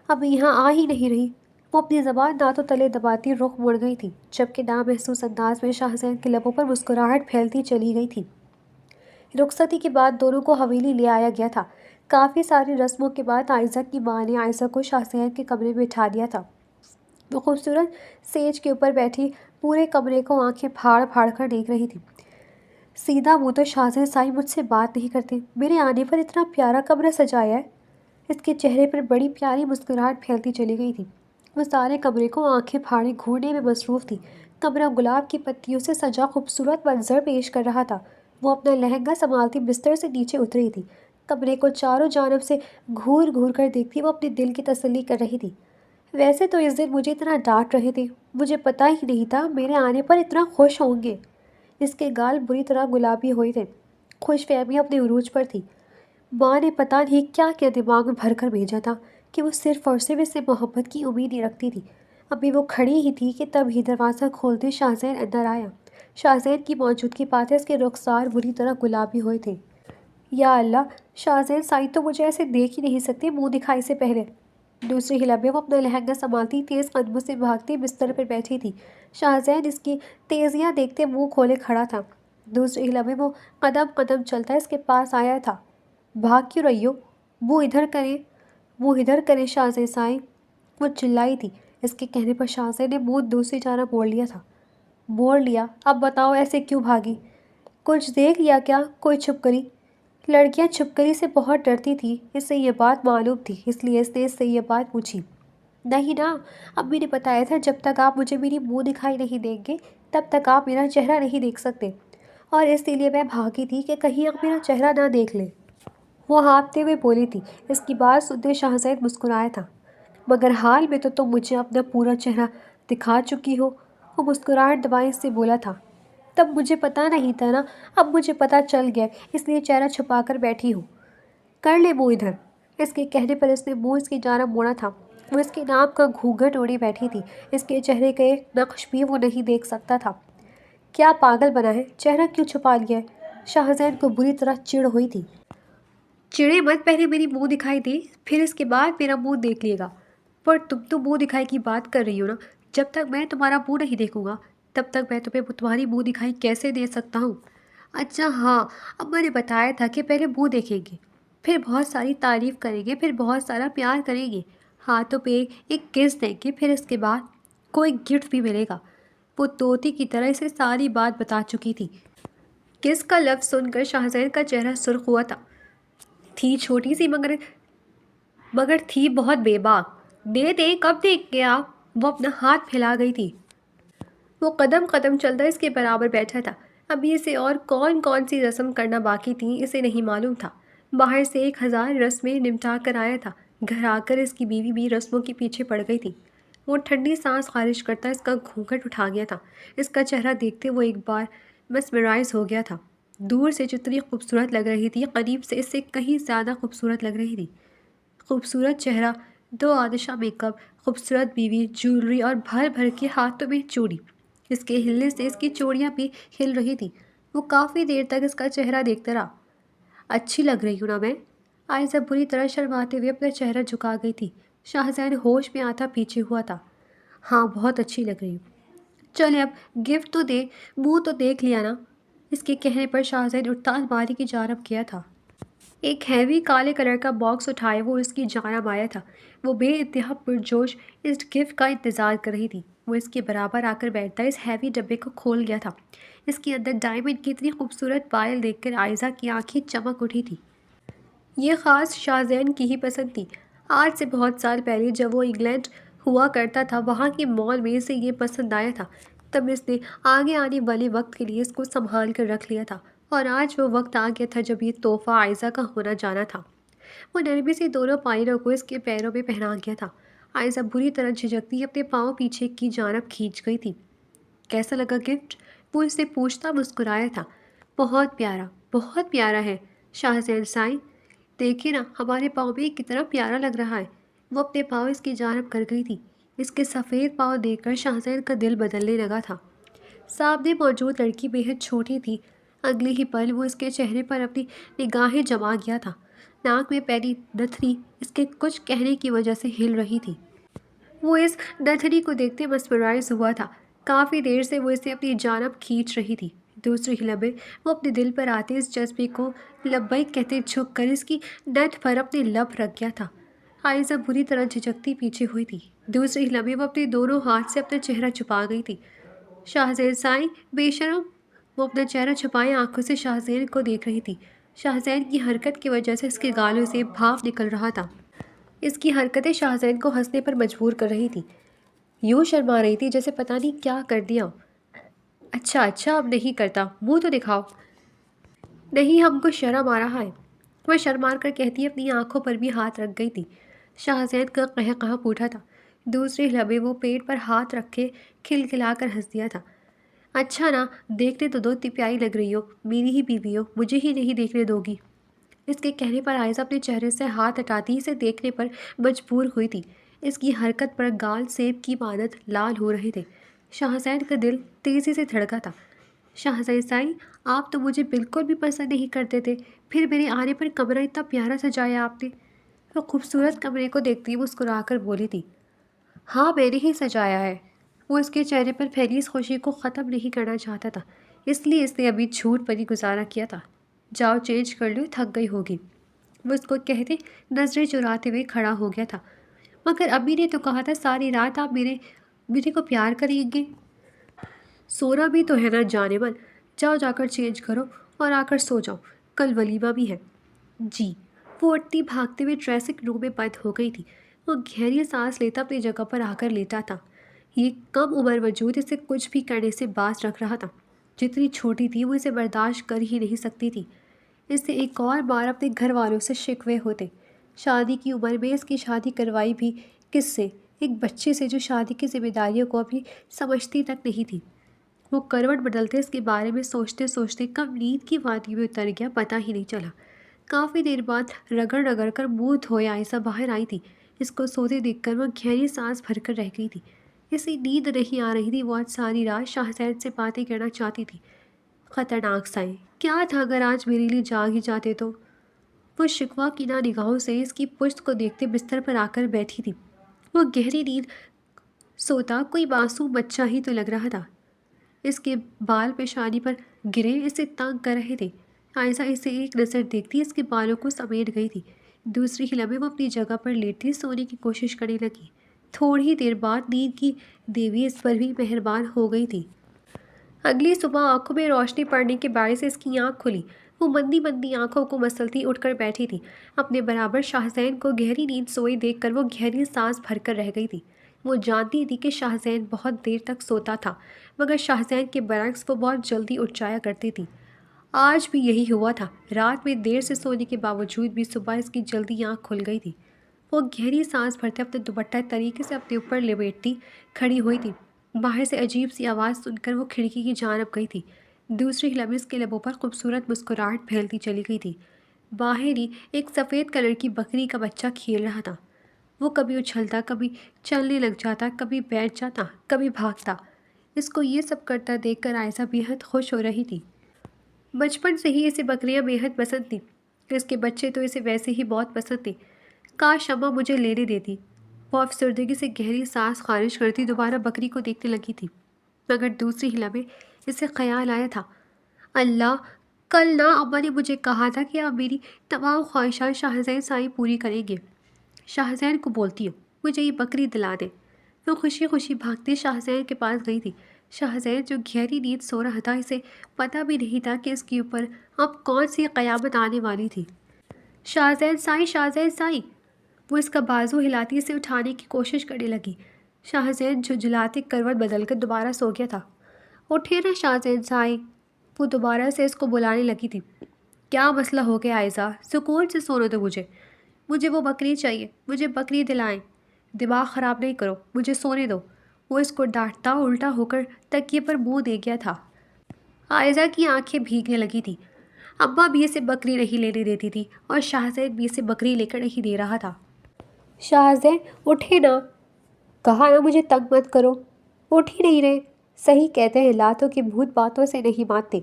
اب یہاں آ ہی نہیں رہی۔ وہ اپنی زبان دانتوں تلے دباتی رخ مڑ گئی تھی، جبکہ نامحسوس انداز میں شاہزین کے لبوں پر مسکراہٹ پھیلتی چلی گئی تھی۔ رخصتی کے بعد دونوں کو حویلی لے آیا گیا تھا۔ کافی ساری رسموں کے بعد عائزہ کی ماں نے عائزہ کو شاہزین کے کمرے میں بٹھا دیا تھا۔ وہ خوبصورت سیج کے اوپر بیٹھی پورے کمرے کو آنکھیں پھاڑ پھاڑ کر دیکھ رہی تھی۔ سیدھا منہ تو شاہزید سائیں مجھ سے بات نہیں کرتے، میرے آنے پر اتنا پیارا کمرہ سجایا ہے۔ اس کے چہرے پر بڑی پیاری مسکراہٹ پھیلتی چلی گئی تھی۔ وہ سارے کمرے کو آنکھیں پھاڑے گھورنے میں مصروف تھی۔ کمرہ گلاب کی پتیوں سے سجا خوبصورت منظر پیش کر رہا تھا۔ وہ اپنا لہنگا سنبھالتی بستر سے نیچے اتری تھی۔ کمرے کو چاروں جانب سے گھور گھور کر دیکھتی وہ اپنے دل کی تسلی کر رہی تھی۔ ویسے تو اس دن مجھے اتنا ڈانٹ رہے تھے، مجھے پتہ ہی نہیں تھا میرے آنے پر اتنا خوش ہوں گے۔ اس کے گال بری طرح گلابی ہوئے تھے، خوش فہمی اپنے عروج پر تھی۔ ماں نے پتہ نہیں کیا کیا دماغ میں بھر کر بھیجا تھا کہ وہ صرف اور صرف اس سے محبت کی امید ہی رکھتی تھی۔ ابھی وہ کھڑی ہی تھی کہ تب ہی دروازہ کھولتے شاہزین اندر آیا۔ شاہزین کی موجودگی پاتے اس کے رخسار بری طرح گلابی ہوئے تھے۔ یا اللہ، شاہزین سائیں تو مجھے ایسے دیکھ ہی نہیں سکتے منہ دکھائی سے پہلے۔ دوسری لمحے وہ اپنا لہنگا سنبھالتی تیز قدموں سے بھاگتی بستر پر بیٹھی تھی۔ شاہزین اس کی تیزیاں دیکھتے منہ کھولے کھڑا تھا۔ دوسری لمحے وہ قدم قدم چلتا اس کے پاس آیا تھا۔ بھاگ کیوں رہی ہو؟ منہ ادھر کریں شاہزین سائیں، وہ چلائی تھی۔ اس کے کہنے پر شاہزین نے منہ دوسری جانب موڑ لیا تھا۔ موڑ لیا؟ اب بتاؤ ایسے کیوں بھاگی؟ کچھ دیکھ لیا کیا؟ کوئی چھپکلی؟ لڑکیاں چھپکلی سے بہت ڈرتی تھی، اس سے یہ بات معلوم تھی، اس لیے اس نے اس سے یہ بات پوچھی۔ نہیں نا، امی نے بتایا تھا جب تک آپ مجھے میری منہ دکھائی نہیں دیں گے تب تک آپ میرا چہرہ نہیں دیکھ سکتے، اور اس لیے میں بھاگی تھی کہ کہیں آپ میرا چہرہ نہ دیکھ لیں، وہ ہانپتے ہوئے بولی تھی۔ اس کی بات سنتے شاہزین مسکرایا تھا۔ مگر حال میں تو تم مجھے اپنا پورا چہرہ دکھا چکی ہو، وہ مسکراہٹ دبائے اس سے بولا تھا۔ تب مجھے پتہ نہیں تھا نا، اب مجھے پتہ چل گیا، اس لیے چہرہ چھپا کر بیٹھی ہوں۔ کر لے منہ ادھر، اس کے کہنے پر اس نے منہ اس کی جانب موڑا تھا۔ وہ اس کے نام کا گھونگھٹ اوڑھے بیٹھی تھی، اس کے چہرے کا ایک نقش بھی وہ نہیں دیکھ سکتا تھا۔ کیا پاگل بنا ہے، چہرہ کیوں چھپا لیا ہے؟ شاہزین کو بری طرح چڑ ہوئی تھی۔ چڑے مت، پہلے میری منہ دکھائی دے، پھر اس کے بعد میرا منہ دیکھ لیے گا۔ پر تم تو منہ دکھائی کی بات کر رہی ہو نا، جب تک میں تمہارا منہ نہیں دیکھوں گا تب تک میں تمہیں تمہاری منہ دکھائی کیسے دے سکتا ہوں؟ اچھا ہاں، اما نے بتایا تھا کہ پہلے منہ دیکھیں گے، پھر بہت ساری تعریف کریں گے، پھر بہت سارا پیار کریں گے، ہاتھوں پہ ایک کس دیں گے، پھر اس کے بعد کوئی گفٹ بھی ملے گا۔ وہ طوطی کی طرح اسے ساری بات بتا چکی تھی۔ کس کا لفظ سن کر شاہزین کا چہرہ سرخ ہوا تھا۔ تھی چھوٹی سی مگر تھی بہت بے باک۔ دے دے، کب دیں گے آپ؟ وہ اپنا ہاتھ پھیلا گئی تھی۔ وہ قدم قدم چلتا اس کے برابر بیٹھا تھا۔ ابھی اسے اور کون کون سی رسم کرنا باقی تھیں اسے نہیں معلوم تھا۔ باہر سے 1000 رسمیں نمٹا کر آیا تھا، گھر آ کر اس کی بیوی بھی رسموں کے پیچھے پڑ گئی تھی۔ وہ ٹھنڈی سانس خارج کرتا اس کا گھونگھٹ اٹھا گیا تھا۔ اس کا چہرہ دیکھتے وہ ایک بار مسمرائز ہو گیا تھا۔ دور سے جتنی خوبصورت لگ رہی تھی، قریب سے اس سے کہیں زیادہ خوبصورت لگ رہی تھی۔ خوبصورت چہرہ، 2 آدشہ میک اپ، خوبصورت بیوی، جیولری اور بھر بھر کے ہاتھوں میں چوڑی۔ اس کے ہلنے سے اس کی چوڑیاں بھی ہل رہی تھیں۔ وہ کافی دیر تک اس کا چہرہ دیکھتا رہا۔ اچھی لگ رہی ہوں نا میں؟ عائزہ بری طرح شرماتے ہوئے اپنا چہرہ جھکا گئی تھی۔ شاہزین ہوش میں آتا پیچھے ہوا تھا۔ ہاں، بہت اچھی لگ رہی ہوں۔ چلے اب گفٹ تو دے، منہ تو دیکھ لیا نا؟ اس کے کہنے پر شاہزین اٹھتا الماری کی جانب گیا تھا۔ ایک ہیوی کالے کلر کا باکس اٹھائے وہ اس کی جانب آیا تھا۔ وہ بے انتہا پرجوش اس گفٹ کا انتظار کر رہی تھی۔ وہ اس کے برابر آ کر بیٹھتا اس ہیوی ڈبے کو کھول گیا تھا۔ اس کے اندر ڈائمنڈ کی اتنی خوبصورت پائل دیکھ کر عائزہ کی آنکھیں چمک اٹھی تھی۔ یہ خاص شاہزین کی ہی پسند تھی۔ آج سے بہت سال پہلے جب وہ انگلینڈ ہوا کرتا تھا، وہاں کے مال میں اسے یہ پسند آیا تھا۔ تب اس نے آگے آنے والے وقت کے لیے اس کو سنبھال کر رکھ لیا تھا، اور آج وہ وقت آ گیا تھا جب یہ تحفہ عائزہ کا ہونا جانا تھا۔ وہ نرمی سے دونوں پائلوں کو اس کے پیروں میں پہنا گیا تھا۔ عائزہ بری طرح جھجکتی اپنے پاؤں پیچھے کی جانب کھینچ گئی تھی۔ کیسا لگا گفٹ؟ وہ اس سے پوچھتا مسکرایا تھا۔ بہت پیارا ہے شاہزین سائیں، دیکھیں نا ہمارے پاؤں میں کتنا پیارا لگ رہا ہے۔ وہ اپنے پاؤں اس کی جانب کر گئی تھی۔ اس کے سفید پاؤں دیکھ کر شاہزین کا دل بدلنے لگا تھا۔ سامنے موجود لڑکی بے حد چھوٹی تھی۔ اگلے ہی پل وہ اس کے چہرے پر اپنی نگاہیں جما گیا تھا۔ ناک میں پہنی نتھنی اس کے کچھ کہنے کی وجہ سے ہل رہی تھی۔ وہ اس نتھنی کو دیکھتے مسمرائز ہوا تھا۔ کافی دیر سے وہ اسے اپنی جانب کھینچ رہی تھی۔ دوسری لمحے وہ اپنے دل پر آتے اس جذبے کو لبیک کہتے جھک کر اس کی نتھ پر اپنے لب رکھ گیا تھا۔ عائزہ بری طرح جھجکتی پیچھے ہوئی تھی۔ دوسری لمحے وہ اپنے دونوں ہاتھ سے اپنا چہرہ چھپا گئی تھی۔ شاہزین سائیں، بے شرم! وہ اپنا چہرہ چھپائے آنکھوں سے شاہزین کو دیکھ رہی تھی۔ شاہزین کی حرکت کی وجہ سے اس کے گالوں سے بھاپ نکل رہا تھا۔ اس کی حرکتیں شاہزین کو ہنسنے پر مجبور کر رہی تھی، یوں شرما رہی تھی جیسے پتہ نہیں کیا کر دیا۔ اچھا اچھا، اب نہیں کرتا، منہ تو دکھاؤ۔ نہیں، ہم کو شرم آ رہا ہے، وہ شرمار کر کہتی اپنی آنکھوں پر بھی ہاتھ رکھ گئی تھی۔ شاہزین کا قہقہہ پھوٹا تھا، دوسری لبے وہ پیٹ پر ہاتھ رکھ کے کھلکھلا کر ہنس دیا تھا۔ اچھا نا، دیکھنے تو دو، اتنی پیاری لگ رہی ہو، میری ہی بیوی ہو، مجھے ہی نہیں دیکھنے دو گی؟ اس کے کہنے پر عائزہ اپنے چہرے سے ہاتھ ہٹاتی اسے دیکھنے پر مجبور ہوئی تھی۔ اس کی حرکت پر گال سیب کی مانند لال ہو رہے تھے۔ شاہزین کا دل تیزی سے دھڑکا تھا۔ شاہزادہ سائی، آپ تو مجھے بالکل بھی پسند نہیں کرتے تھے، پھر میرے آنے پر کمرہ اتنا پیارا سجایا آپ نے۔ وہ خوبصورت کمرے کو دیکھتی مسکرا کر بولی تھی۔ ہاں، میں نے ہی سجایا ہے۔ وہ اس کے چہرے پر پھیلی اس خوشی کو ختم نہیں کرنا چاہتا تھا، اس لیے اس نے ابھی جھوٹ پر ہی گزارا کیا تھا۔ جاؤ چینج کر لو، تھک گئی ہوگی۔ وہ اس کو کہتے نظریں چراتے ہوئے کھڑا ہو گیا تھا۔ مگر امی نے تو کہا تھا ساری رات آپ میرے کو پیار کریں گے۔ سونا بھی تو ہے نا جانے من، جاؤ جا کر چینج کرو اور آ کر سو جاؤ، کل ولیمہ بھی ہے۔ جی۔ وہ اٹھتی بھاگتے ہوئے ڈریسنگ روم میں بند ہو گئی تھی۔ وہ گہری سانس لیتا اپنی جگہ پر آ کر لیٹا تھا۔ یہ کم عمر وجود اسے کچھ بھی کرنے سے باز رکھ رہا تھا۔ جتنی چھوٹی تھی وہ اسے برداشت کر ہی نہیں سکتی تھی۔ اس سے ایک اور بار اپنے گھر والوں سے شکوے ہوتے۔ شادی کی عمر میں اس کی شادی کروائی بھی کس سے؟ ایک بچے سے جو شادی کی ذمہ داریوں کو ابھی سمجھتی تک نہیں تھی۔ وہ کروٹ بدلتے اس کے بارے میں سوچتے سوچتے کب نیند کی وادی میں اتر گیا پتہ ہی نہیں چلا۔ کافی دیر بعد رگڑ رگڑ کر منہ دھوئے عائشہ باہر آئی تھی۔ اس کو سوتے دیکھ کر وہ گہری سانس بھر کر رہ گئی تھی۔ اسے نیند نہیں آ رہی تھی، وہ آج ساری رات شاہزین سے باتیں کرنا چاہتی تھی۔ خطرناک سائیں، کیا تھا اگر آج میرے لیے جاگ ہی جاتے تو؟ وہ شکوہ کینہ نگاہوں سے اس کی پشت کو دیکھتے بستر پر آ کر بیٹھی تھی۔ وہ گہری نیند سوتا کوئی معصوم بچہ ہی تو لگ رہا تھا۔ اس کے بال پیشانی پر گرے اسے تنگ کر رہے تھے۔ عائشہ اسے ایک نظر دیکھتی اس کے بالوں کو سمیٹ گئی تھی۔ دوسری لمحے وہ اپنی جگہ پر لیٹی سونے کی کوشش کرنے لگی۔ تھوڑی دیر بعد نیند کی دیوی اس پر بھی مہربان ہو گئی تھی۔ اگلی صبح آنکھوں میں روشنی پڑنے کے باعث اس کی آنکھ کھلی۔ وہ مندی مندی آنکھوں کو مسلتی اٹھ کر بیٹھی تھی۔ اپنے برابر شاہزین کو گہری نیند سوئی دیکھ کر وہ گہری سانس بھر کر رہ گئی تھی۔ وہ جانتی تھی کہ شاہزین بہت دیر تک سوتا تھا، مگر شاہزین کے برعکس وہ بہت جلدی اٹھ جایا کرتی تھی۔ آج بھی یہی ہوا تھا۔ رات میں دیر سے سونے کے باوجود بھی صبح اس کی جلدی آنکھ کھل گئی تھی۔ وہ گہری سانس بھرتے اپنے دوپٹہ طریقے سے اپنے اوپر لپیٹتی کھڑی ہوئی تھی۔ باہر سے عجیب سی آواز سن کر وہ کھڑکی کی جانب گئی تھی۔ دوسری لمحے اس کے لبوں پر خوبصورت مسکراہٹ پھیلتی چلی گئی تھی۔ باہر ہی ایک سفید کلر کی بکری کا بچہ کھیل رہا تھا۔ وہ کبھی اچھلتا، کبھی چلنے لگ جاتا، کبھی بیٹھ جاتا، کبھی بھاگتا۔ اس کو یہ سب کرتا دیکھ کر عائشہ بے حد خوش ہو رہی تھی۔ بچپن سے ہی اسے بکریاں بے حد پسند تھیں۔ اس کے بچے تو اسے ویسے ہی بہت پسند تھے۔ کاش اماں مجھے لینے دیتی۔ وہ افسردگی سے گہری سانس خارج کرتی دوبارہ بکری کو دیکھنے لگی تھی، مگر دوسری لمحے اسے خیال آیا تھا، اللہ، کل نا اماں نے مجھے کہا تھا کہ آپ میری تمام خواہشات شاہزین سائی پوری کریں گے۔ شاہزین کو بولتی ہوں مجھے یہ بکری دلا دے۔ وہ خوشی خوشی بھاگتی شاہزین کے پاس گئی تھی۔ شاہزین جو گہری نیند سو رہا تھا، اسے پتہ بھی نہیں تھا کہ اس کے اوپر اب کون سی قیامت آنے والی تھی۔ شاہزین سائی، شاہزین سائی! وہ اس کا بازو ہلاتی اسے اٹھانے کی کوشش کرنے لگی۔ شاہزین جھنجھلاتے کروٹ بدل کر دوبارہ سو گیا تھا۔ اٹھے نا شاہزین سائی! وہ دوبارہ سے اس کو بلانے لگی تھی۔ کیا مسئلہ ہو گیا عائشہ؟ سکون سے سونے دو مجھے وہ بکری چاہیے، مجھے بکری دلائیں۔ دماغ خراب نہیں کرو، مجھے سونے دو۔ وہ اس کو ڈانٹتا الٹا ہو کر تکیے پر منہ دے گیا تھا۔ عائشہ کی آنکھیں بھیگنے لگی تھی۔ اماں بھی اسے بکری نہیں لینے دیتی تھی اور شاہزین بھی اسے بکری لے کر نہیں دے رہا تھا۔ شاہزین اٹھے نا، کہا نا مجھے تنگ مت کرو۔ اٹھ ہی نہیں رہے۔ صحیح کہتے ہیں لاتوں کے بھوت باتوں سے نہیں مانتے۔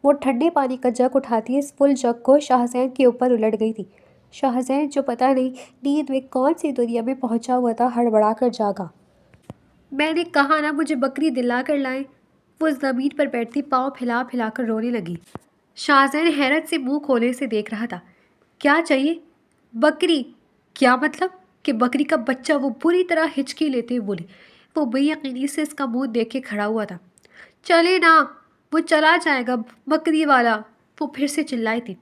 وہ ٹھنڈے پانی کا جگ اٹھاتی اس فل جگ کو شاہزین کے اوپر الٹ گئی تھی۔ شاہزین جو پتہ نہیں نیند میں کون سی دنیا میں پہنچا ہوا تھا، ہڑبڑا کر جاگا۔ میں نے کہا نا مجھے بکری دلا کر لائیں۔ وہ زمین پر بیٹھتی پاؤں پھیلا پھیلا کر رونے لگی۔ شاہزین حیرت سے منہ کھولے سے دیکھ رہا تھا۔ کیا چاہیے؟ بکری؟ کیا مطلب؟ کہ بکری کا بچہ؟ وہ بری طرح ہچکی لیتے ہوئے بولی۔ وہ بے یقینی سے اس کا منہ دیکھ کے کھڑا ہوا تھا۔ چلے نا، وہ چلا جائے گا بکری والا، وہ پھر سے چلائی تھی۔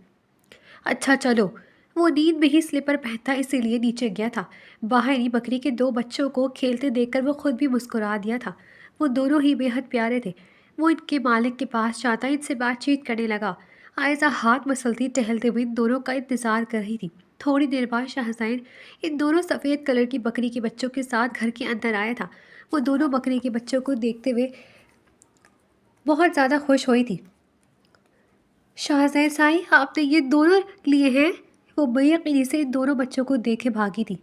اچھا چلو، وہ نیند میں ہی سلیپر پہنتا اسی لیے نیچے گیا تھا۔ باہر ہی بکری کے 2 بچوں کو کھیلتے دیکھ کر وہ خود بھی مسکرا دیا تھا۔ وہ دونوں ہی بے حد پیارے تھے۔ وہ ان کے مالک کے پاس جاتا ان سے بات چیت کرنے لگا۔ عائزہ ہاتھ مسلتی ٹہلتے ہوئے ان دونوں کا انتظار کر رہی تھی۔ تھوڑی دیر بعد شاہزائن ان دونوں سفید کلر کی بکری کے بچوں کے ساتھ گھر کے اندر آیا تھا۔ وہ دونوں بکری کے بچوں کو دیکھتے ہوئے بہت زیادہ خوش ہوئی تھی۔ شاہزائن سائی، آپ نے یہ دونوں لیے ہیں؟ وہ بے یقینی سے ان دونوں بچوں کو دیکھے بھاگی تھی۔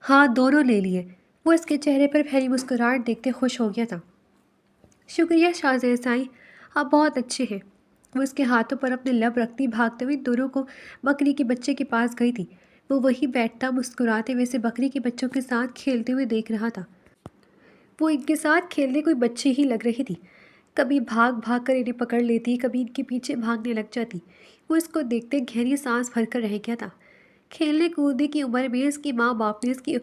ہاں، دونوں لے لیے۔ وہ اس کے چہرے پر پھیلی مسکراہٹ دیکھتے خوش ہو گیا تھا۔ شکریہ شاہزائن سائی، آپ بہت اچھے ہیں۔ وہ اس کے ہاتھوں پر اپنے لب رکھتی بھاگتے ہوئے ان دونوں کو بکری کے بچے کے پاس گئی تھی۔ وہ وہی بیٹھتا مسکراتے ہوئے سے بکری کے بچوں کے ساتھ کھیلتے ہوئے دیکھ رہا تھا۔ وہ ان کے ساتھ کھیلنے کوئی بچی ہی لگ رہی تھی۔ کبھی بھاگ بھاگ کر انہیں پکڑ لیتی، کبھی ان کے پیچھے بھاگنے لگ جاتی۔ وہ اس کو دیکھتے گہری سانس بھر کر رہ گیا تھا۔ کھیلنے کودنے کی عمر میں اس کی ماں باپ نے اس کی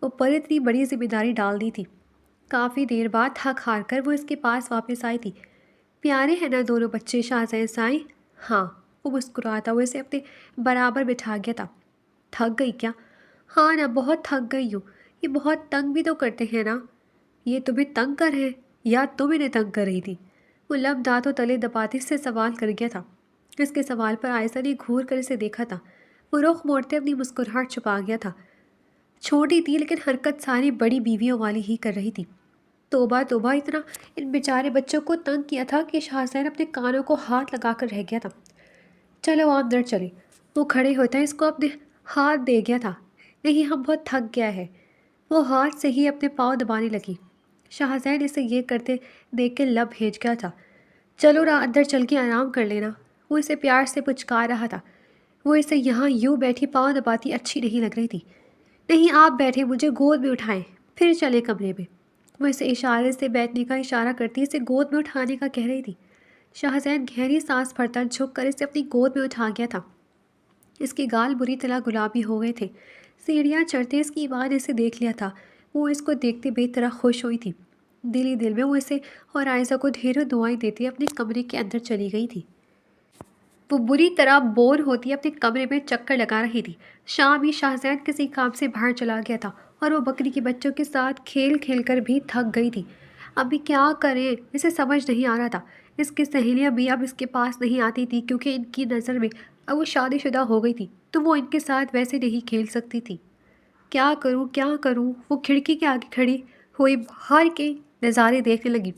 اوپر اتنی بڑی ذمہ داری ڈال دی تھی۔ کافی دیر بعد تھک ہار کر وہ اس کے پاس واپس آئی تھی۔ پیارے ہیں نا دونوں بچے شاہزائن سائی؟ ہاں، وہ مسکراتا وہ اسے اپنے برابر بٹھا گیا تھا۔ تھک گئی کیا؟ ہاں نا، بہت تھک گئی ہوں۔ یہ بہت تنگ بھی تو کرتے ہیں نا۔ یہ تمہیں تنگ کر ہیں یا تم انہیں تنگ کر رہی تھی؟ وہ لب دانتوں تلے دباتے سے سوال کر گیا تھا۔ اس کے سوال پر عائشہ نے گھور کر اسے دیکھا تھا۔ وہ رخ موڑتے اپنی مسکراہٹ چھپا گیا تھا۔ چھوٹی تھی لیکن حرکت ساری بڑی بیویوں والی ہی کر رہی تھی۔ توبہ توبہ، اتنا ان بیچارے بچوں کو تنگ کیا تھا کہ شاہزائن اپنے کانوں کو ہاتھ لگا کر رہ گیا تھا۔ چلو آپ اندر چلیں۔ وہ کھڑے ہوتا اس کو اپنے ہاتھ دے گیا تھا۔ نہیں، ہم بہت تھک گیا ہے۔ وہ ہاتھ سے ہی اپنے پاؤں دبانے لگی۔ شاہزائن اسے یہ کرتے دیکھ کے لب بھیج گیا تھا۔ چلو نا، اندر چل کے آرام کر لینا۔ وہ اسے پیار سے پچکار رہا تھا۔ وہ اسے یہاں یوں بیٹھی پاؤں دباتی اچھی نہیں لگ رہی تھی۔ نہیں، آپ بیٹھے، مجھے گود میں اٹھائیں، پھر چلے کمرے میں۔ وہ اسے اشارے سے بیٹھنے کا اشارہ کرتی اسے گود میں اٹھانے کا کہہ رہی تھی۔ شاہزائن گہری سانس بھرتا جھک کر اسے اپنی گود میں اٹھا گیا تھا۔ اس کے گال بری طرح گلابی ہو گئے تھے۔ سیڑھیاں چڑھتے اس کی ماں نے اسے دیکھ لیا تھا۔ وہ اس کو دیکھتے بے طرح خوش ہوئی تھی۔ دل ہی دل میں وہ اسے اور عائشہ کو ڈھیروں دعائیں دیتی اپنے کمرے کے اندر چلی گئی تھی۔ وہ بری طرح بور ہوتی اپنے کمرے میں چکر لگا رہی تھی۔ شام ہی شاہزائن کسی کام سے باہر چلا گیا تھا اور وہ بکری کے بچوں کے ساتھ کھیل کھیل کر بھی تھک گئی تھی۔ ابھی کیا کریں، اسے سمجھ نہیں آ رہا تھا۔ اس کی سہیلیاں بھی اب اس کے پاس نہیں آتی تھی کیونکہ ان کی نظر میں اب وہ شادی شدہ ہو گئی تھی، تو وہ ان کے ساتھ ویسے نہیں کھیل سکتی تھی۔ کیا کروں کیا کروں، وہ کھڑکی کے آگے کھڑی ہوئی باہر کے نظارے دیکھنے لگی،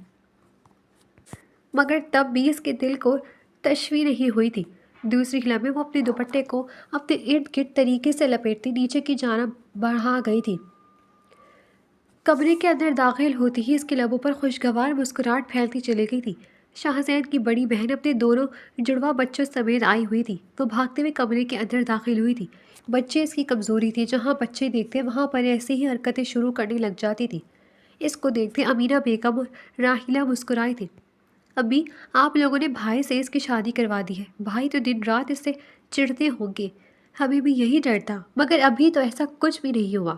مگر تب بھی اس کے دل کو تشویش نہیں ہوئی تھی۔ دوسری لمحے وہ اپنے دوپٹے کو اپنے ارد گرد طریقے سے لپیٹتی نیچے کی جانب بڑھا گئی تھی۔ کمرے کے اندر داخل ہوتی ہی اس کے لبوں پر خوشگوار مسکراہٹ پھیلتی چلی گئی تھی۔ شاہزائن کی بڑی بہن اپنے دونوں جڑواں بچوں سمیت آئی ہوئی تھی۔ وہ بھاگتے ہوئے کمرے کے اندر داخل ہوئی تھی۔ بچے اس کی کمزوری تھی، جہاں بچے دیکھتے وہاں پر ایسی ہی حرکتیں شروع کرنے لگ جاتی تھی۔ اس کو دیکھتے امینہ بیگم اور راحیلہ مسکرائی تھی۔ ابھی آپ لوگوں نے بھائی سے اس کی شادی کروا دی ہے۔ بھائی تو دن رات اس سے چڑھتے ہوں گے، ہمیں بھی یہی ڈر تھا، مگر ابھی تو ایسا کچھ بھی نہیں ہوا۔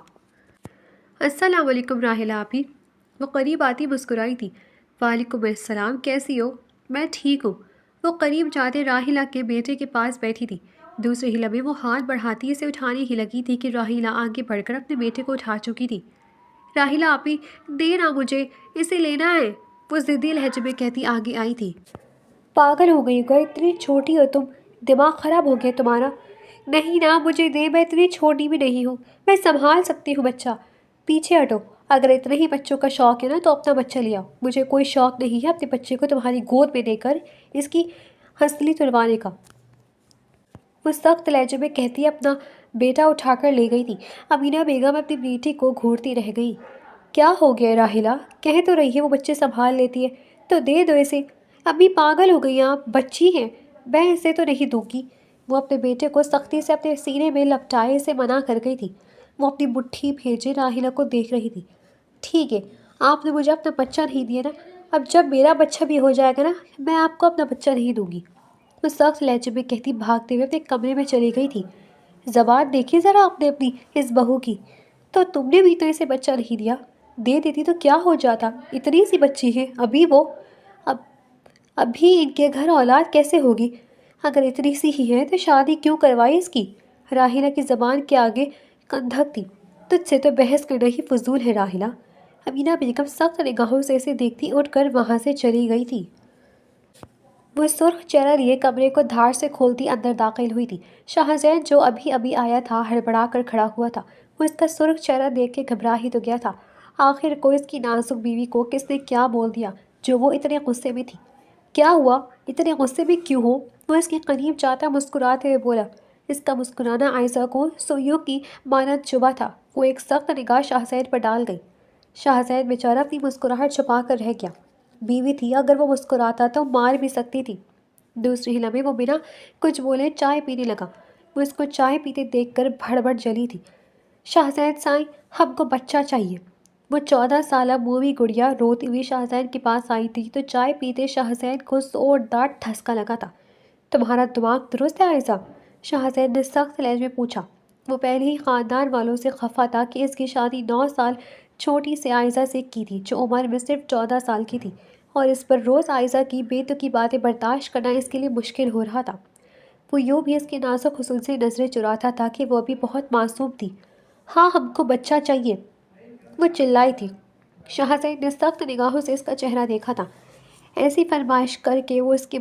السلام علیکم راحیلہ آپی۔ وہ قریب آتی مسکرائی تھی۔ وعلیکم السلام، کیسی ہو؟ میں ٹھیک ہوں۔ وہ قریب جاتے راحیلہ کے بیٹے کے پاس بیٹھی تھی۔ دوسرے ہی لمحے وہ ہاتھ بڑھاتی اسے اٹھانے ہی لگی تھی کہ راحیلہ آگے بڑھ کر اپنے بیٹے کو اٹھا چکی تھی۔ راحیلہ آپی، دے نا مجھے، اسے لینا ہے، وہ ضدی لہجے میں کہتی آگے آئی تھی۔ پاگل ہو گئی ہو، اتنی چھوٹی ہو تم، دماغ خراب ہو گیا تمہارا۔ نہیں نا، مجھے دے، میں اتنی چھوٹی بھی نہیں ہوں، میں سنبھال سکتی ہوں بچہ۔ پیچھے ہٹو، اگر اتنے ہی بچوں کا شوق ہے نا تو اپنا بچہ لے آؤ۔ مجھے کوئی شوق نہیں ہے اپنے بچے کو تمہاری گود میں دے کر اس کی ہنسلی تلوانے کا، وہ سخت لہجے میں کہتی اپنا بیٹا اٹھا کر لے گئی تھی۔ امینہ بیگم اپنی بیٹی کو گھورتی رہ گئی۔ کیا ہو گیا راحیلہ؟ کہہ تو رہی ہے وہ بچے سنبھال لیتی ہے، تو دے دو اسے۔ ابھی پاگل ہو گئی آپ، بچی ہیں، میں اسے تو نہیں دوں گی۔ وہ اپنے بیٹے کو سختی سے اپنے سینے میں لپٹائے اسے منع کر گئی تھی۔ وہ اپنی مٹھی بھیجے راحیلہ کو دیکھ رہی تھی۔ ٹھیک ہے، آپ نے مجھے اپنا بچہ نہیں دیا نا، اب جب میرا بچہ بھی ہو جائے گا نا، میں آپ کو اپنا بچہ نہیں دوں گی، وہ سخت لہجے میں کہتی بھاگتے ہوئے اپنے کمرے میں چلی گئی تھی۔ زبان دیکھی ذرا آپ نے اپنی اس بہو کی، تو تم نے بھی تو اسے بچہ نہیں دیا، دے دیتی تو کیا ہو جاتا، اتنی سی بچی ہے ابھی وہ، ابھی ان کے گھر اولاد کیسے ہوگی؟ اگر اتنی سی ہی ہے تو شادی کیوں کروائی اس کی؟ راحیلہ کی زبان کے آگے کندھک تھی۔ تجھ سے تو بحث کرنا ہی فضول ہے راحیلہ۔ امینا بیگم سخت نگاہوں سے اسے دیکھتی اٹھ کر وہاں سے چلی گئی تھی۔ وہ سرخ چہرہ لیے کمرے کو دھار سے کھولتی اندر داخل ہوئی تھی۔ شاہ زین جو ابھی ابھی آیا تھا ہڑبڑا کر کھڑا ہوا تھا۔ وہ اس کا سرخ چہرہ دیکھ کے گھبرا ہی تو گیا تھا۔ آخر کو اس کی نازک بیوی کو کس نے کیا بول دیا جو وہ اتنے غصے میں تھی؟ کیا ہوا؟ اتنے غصے میں کیوں ہو؟ وہ اس کے قریب جاتا مسکراتے ہوئے بولا۔ اس کا مسکرانا عائشہ کو سوئیوں کی مانند چبھا تھا۔ وہ ایک سخت نگاہ شاہ زین پر ڈال گئی۔ شاہ زین بیچارہ اپنی مسکراہٹ چھپا کر رہ گیا۔ بیوی تھی، اگر وہ مسکراتا تو مار بھی سکتی تھی۔ دوسری لمحے وہ بنا کچھ بولے چائے پینے لگا۔ وہ اس کو چائے پیتے دیکھ کر بھڑبڑ جلی تھی۔ شاہ زین سائیں، ہم کو بچہ چاہیے۔ وہ 14 سالہ مومی گڑیا روتی ہوئی شاہ زین کے پاس آئی تھی تو چائے پیتے شاہ زین کو زوردار ٹھسکا لگا تھا۔ تمہارا دماغ درست ہے عائشہ؟ شاہ زین نے سخت لہجے میں پوچھا۔ وہ پہلے ہی خاندان والوں سے خفا تھا کہ اس کی شادی 9 سال چھوٹی سے عائشہ سے کی تھی جو عمر میں صرف 14 سال کی تھی، اور اس پر روز عائشہ کی بے تکی باتیں برداشت کرنا اس کے لیے مشکل ہو رہا تھا۔ وہ یوں بھی اس کے نازک حسن سے نظریں چراتا تھا کہ وہ ابھی بہت معصوم تھی۔ ہاں، ہم کو بچہ چاہیے، وہ چلائی تھی۔ شاہ زین نے سخت نگاہوں سے اس کا چہرہ دیکھا تھا۔ ایسی فرمائش کر کے وہ اس کے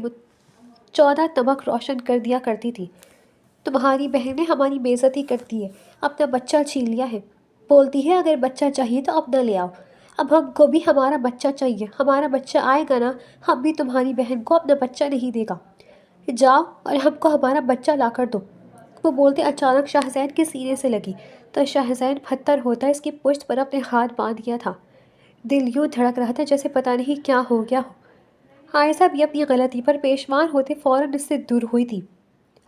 14 تمغ روشن کر دیا کرتی تھی۔ تمہاری بہن نے ہماری بے عزتی کرتی ہے، اپنا بچہ چھین لیا ہے، بولتی ہے اگر بچہ چاہیے تو اپنا لے آؤ۔ اب ہم کو بھی ہمارا بچہ چاہیے، ہمارا بچہ آئے گا نا، ہم بھی تمہاری بہن کو اپنا بچہ نہیں دے گا۔ جاؤ اور ہم کو ہمارا بچہ لا کر دو۔ وہ بولتے اچانک شاہ زین کے سینے سے لگی تو شاہ زین پھتر ہوتا اس کی پشت پر اپنے ہاتھ باندھ دیا تھا۔ دل یوں دھڑک رہا تھا جیسے پتہ نہیں کیا ہو گیا ہو۔ عائشہ بھی اپنی غلطی پر پیشمان ہوتے فوراً اس سے دور ہوئی تھی۔